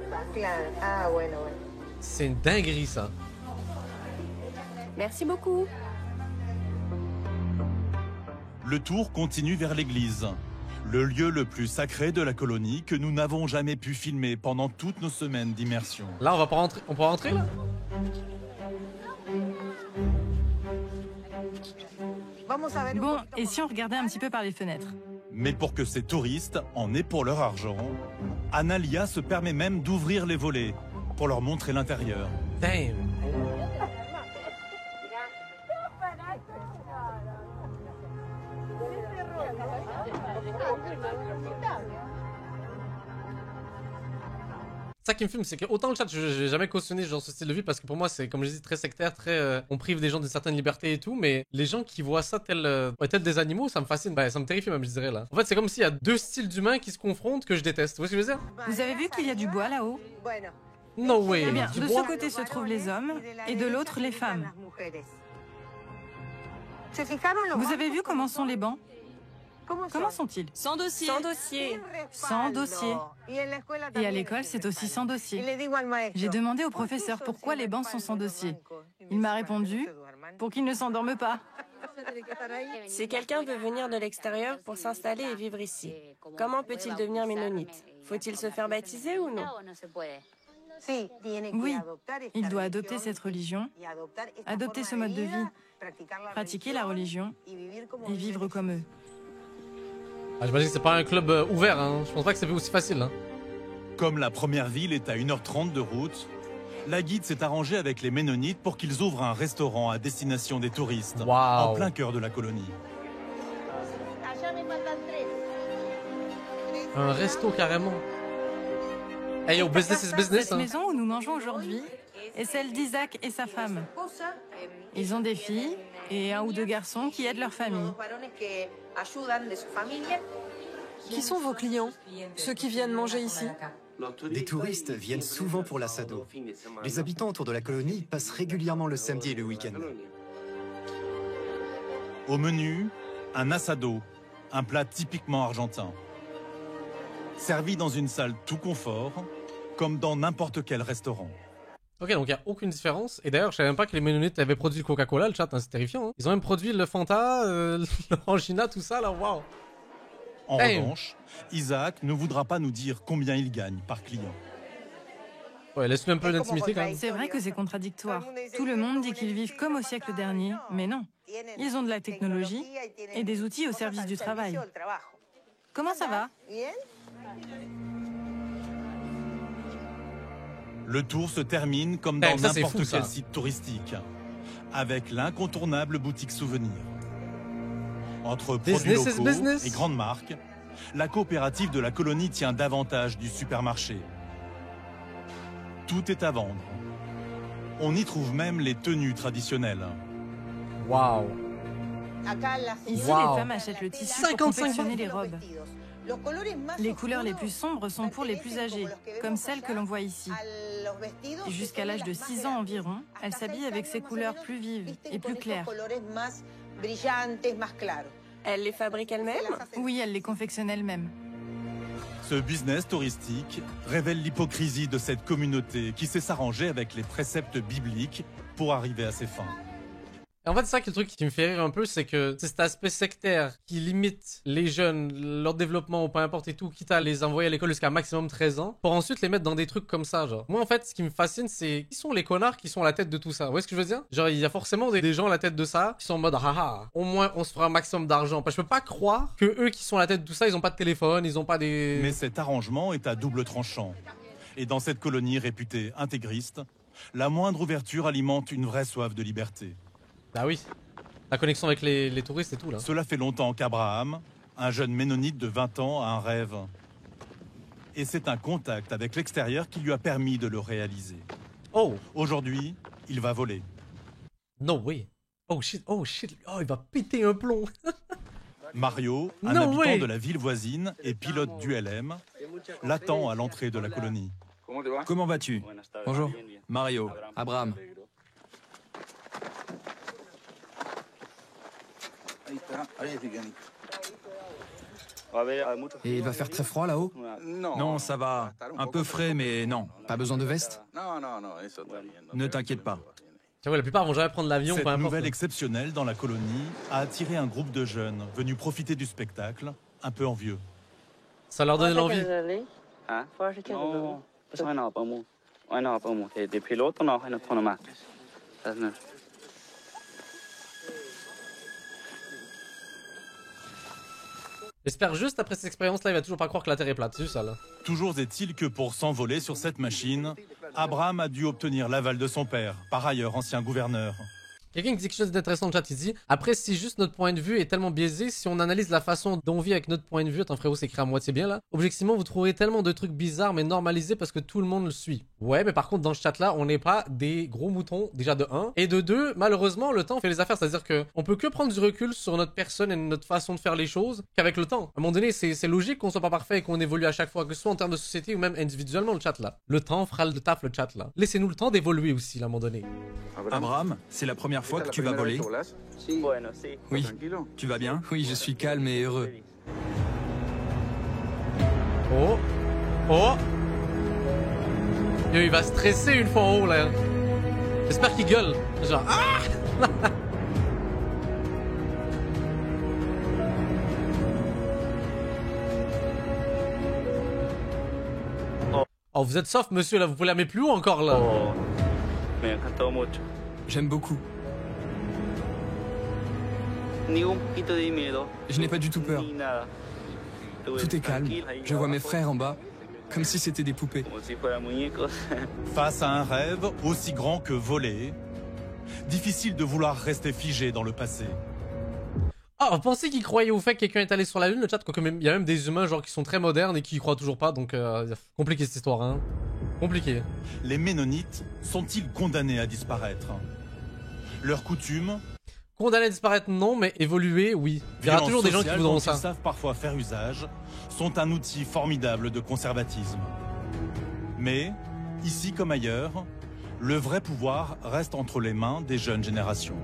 S2: C'est une dinguerie, ça.
S14: Merci beaucoup.
S1: Le tour continue vers l'église, le lieu le plus sacré de la colonie que nous n'avons jamais pu filmer pendant toutes nos semaines d'immersion.
S2: Là, on va pas rentrer. On peut rentrer, là?
S4: Bon, et si on regardait un petit peu par les fenêtres?
S1: Mais pour que ces touristes en aient pour leur argent, Analia se permet même d'ouvrir les volets pour leur montrer l'intérieur.
S2: Damn. Ça qui me fume, c'est que autant le chat, je n'ai jamais cautionné genre ce style de vie parce que pour moi c'est comme je dis très sectaire, très on prive des gens d'une certaine liberté et tout, mais les gens qui voient ça tel des animaux, ça me fascine, bah, ça me terrifie même je dirais là. En fait c'est comme s'il y a deux styles d'humains qui se confrontent que je déteste. Vous voyez ce que je veux dire?
S4: Vous avez vu qu'il y a du bois là-haut?
S2: No way.
S4: Eh bien, de ce côté se trouvent les hommes et de l'autre les femmes. Vous avez vu comment sont les bancs? Comment sont-ils?
S11: Sans dossier.
S14: Sans dossier.
S4: Sans dossier. Et à l'école, c'est aussi sans dossier. J'ai demandé au professeur pourquoi les bancs sont sans dossier. Il m'a répondu pour qu'ils ne s'endorment pas.
S14: Si quelqu'un veut venir de l'extérieur pour s'installer et vivre ici, comment peut-il devenir ménonite? Faut-il se faire baptiser ou non?
S4: Oui, il doit adopter cette religion, adopter ce mode de vie, pratiquer la religion et vivre comme eux.
S2: Ah, j'imagine que c'est pas un club ouvert, hein. Je pense pas que c'est aussi facile. Hein.
S1: Comme la première ville est à 1h30 de route, la guide s'est arrangée avec les Ménonites pour qu'ils ouvrent un restaurant à destination des touristes, en plein cœur de la colonie.
S2: Un resto carrément. Hey yo, business is business.
S4: Cette maison où nous mangeons aujourd'hui est celle d'Isaac et sa femme. Ils ont des filles et 1 ou 2 garçons qui aident leur famille.
S11: Qui sont vos clients? Ceux qui viennent manger ici?
S16: Des touristes viennent souvent pour l'assado. Les habitants autour de la colonie passent régulièrement le samedi et le week-end.
S1: Au menu, un asado, un plat typiquement argentin. Servi dans une salle tout confort, comme dans n'importe quel restaurant.
S2: Ok, donc il n'y a aucune différence. Et d'ailleurs, je savais même pas que les Ménonites avaient produit le Coca-Cola, le chat, hein, c'est terrifiant. Hein. Ils ont même produit le Fanta, l'Orangina, tout ça, là, waouh.
S1: En revanche, Isaac ne voudra pas nous dire combien il gagne par client.
S2: Ouais, laisse-lui un peu d'intimité quand même.
S4: C'est vrai que c'est contradictoire. Tout le monde dit qu'ils vivent comme au siècle dernier, mais non. Ils ont de la technologie et des outils au service du travail. Comment ça va?
S1: Le tour se termine comme dans n'importe quel site touristique, avec l'incontournable boutique souvenir. Entre produits locaux et grandes marques, la coopérative de la colonie tient davantage du supermarché. Tout est à vendre. On y trouve même les tenues traditionnelles.
S2: Waouh!
S4: Ici, les femmes achètent le tissu pour confectionner les robes. Les couleurs les plus sombres sont pour les plus âgés, comme celles que l'on voit ici. Jusqu'à l'âge de 6 ans environ, elles s'habillent avec ces couleurs plus vives et plus claires.
S14: Elle les fabrique elle-même?
S4: Oui, elle les confectionne elle-même.
S1: Ce business touristique révèle l'hypocrisie de cette communauté qui sait s'arranger avec les préceptes bibliques pour arriver à ses fins.
S2: En fait, c'est ça qui est le truc qui me fait rire un peu, c'est que c'est cet aspect sectaire qui limite les jeunes, leur développement ou peu importe et tout, quitte à les envoyer à l'école jusqu'à maximum 13 ans, pour ensuite les mettre dans des trucs comme ça, genre. Moi, en fait, ce qui me fascine, c'est qui sont les connards qui sont à la tête de tout ça. Vous voyez ce que je veux dire? Genre, il y a forcément des gens à la tête de ça qui sont en mode, haha, au moins on se fera un maximum d'argent. Parce que je peux pas croire que eux qui sont à la tête de tout ça, ils ont pas de téléphone, ils ont pas des...
S1: Mais cet arrangement est à double tranchant. Et dans cette colonie réputée intégriste, la moindre ouverture alimente une vraie soif de liberté.
S2: Bah oui. La connexion avec les touristes et tout, là.
S1: Cela fait longtemps qu'Abraham, un jeune ménonite de 20 ans, a un rêve. Et c'est un contact avec l'extérieur qui lui a permis de le réaliser.
S2: Oh!
S1: Aujourd'hui, il va voler.
S2: No way. Oh shit, oh il va péter un plomb.
S1: Mario, un habitant de la ville voisine et pilote d'ULM, l'attend à l'entrée de la colonie.
S7: Comment vas-tu?
S13: Bonjour.
S7: Mario.
S13: Abraham.
S6: Et il va faire très froid là-haut?
S7: Non, ça va. Un peu frais, mais non.
S6: Pas besoin de veste?
S7: Ne t'inquiète pas.
S2: Tu vois, la plupart vont jamais prendre l'avion.
S1: Cette nouvelle exceptionnelle dans la colonie a attiré un groupe de jeunes venus profiter du spectacle, un peu envieux.
S2: Ça leur donne l'envie. J'espère juste après cette expérience-là, il va toujours pas croire que la Terre est plate, c'est juste ça là.
S1: Toujours est-il que pour s'envoler sur cette machine, Abraham a dû obtenir l'aval de son père, par ailleurs ancien gouverneur.
S2: Quelqu'un qui dit quelque chose d'intéressant dans le chat, il dit « Après, si juste notre point de vue est tellement biaisé, si on analyse la façon dont on vit avec notre point de vue, attends frérot, c'est écrit à moitié bien là, objectivement, vous trouverez tellement de trucs bizarres mais normalisés parce que tout le monde le suit. » Ouais, mais par contre, dans ce chat-là, on n'est pas des gros moutons, déjà de 1. Et de 2, malheureusement, le temps fait les affaires, c'est-à-dire que on peut que prendre du recul sur notre personne et notre façon de faire les choses qu'avec le temps. À un moment donné, c'est logique qu'on soit pas parfait et qu'on évolue à chaque fois, que ce soit en termes de société ou même individuellement, le chat là. Le temps fera le taf, le chat là. Laissez-nous le temps d'évoluer aussi, là, à un moment donné.
S7: Abraham, c'est la première fois que tu vas voler?
S13: Oui.
S7: Tu vas bien?
S13: Oui, je suis calme et heureux.
S2: Oh! Oh! Yo, il va stresser une fois en haut là. J'espère qu'il gueule. Genre, ah! Oh, vous êtes soft, monsieur, là, vous pouvez la mettre plus haut encore là.
S13: J'aime beaucoup. Je n'ai pas du tout peur. Tout est calme. Je vois mes frères en bas, comme si c'était des poupées.
S1: Face à un rêve aussi grand que voler, difficile de vouloir rester figé dans le passé.
S2: Ah, vous pensez qu'ils croyaient au fait que quelqu'un est allé sur la Lune, le chat? Quoique il y a même des humains genre qui sont très modernes et qui y croient toujours pas, donc compliqué cette histoire, hein. Compliqué.
S1: Les Ménonites sont-ils condamnés à disparaître? Leurs coutumes...
S2: Condamnés à disparaître, non, mais évoluer, oui. Il y aura toujours des gens qui voudront ça.
S1: Ils savent parfois faire usage, sont un outil formidable de conservatisme. Mais, ici comme ailleurs, le vrai pouvoir reste entre les mains des jeunes générations.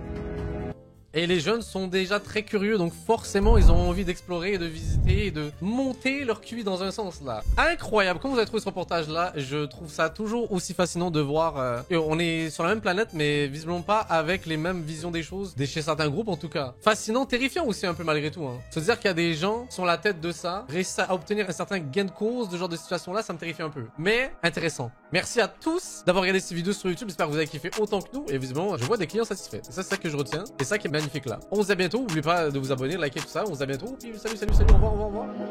S2: Et les jeunes sont déjà très curieux, donc forcément ils ont envie d'explorer et de visiter et de monter leur QI dans un sens là. Incroyable, comment vous avez trouvé ce reportage là? Je trouve ça toujours aussi fascinant de voir, on est sur la même planète mais visiblement pas avec les mêmes visions des choses, chez certains groupes en tout cas. Fascinant, terrifiant aussi un peu malgré tout. Hein. Se dire qu'il y a des gens sur la tête de ça, réussissent à obtenir un certain gain de cause de ce genre de situation là, ça me terrifie un peu. Mais intéressant. Merci à tous d'avoir regardé cette vidéo sur YouTube, j'espère que vous avez kiffé autant que nous et visiblement je vois des clients satisfaits. Et ça c'est ça que je retiens, et ça qui est magnifique là. On se dit à bientôt, n'oubliez pas de vous abonner, de liker tout ça, on se dit à bientôt, puis salut, salut, salut, au revoir, au revoir, au revoir.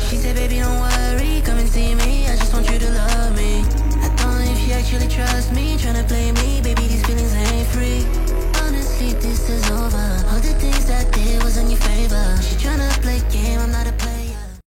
S2: She said, baby, don't worry, come and see me, I just want you to love me. I don't know if you actually trust me, tryna play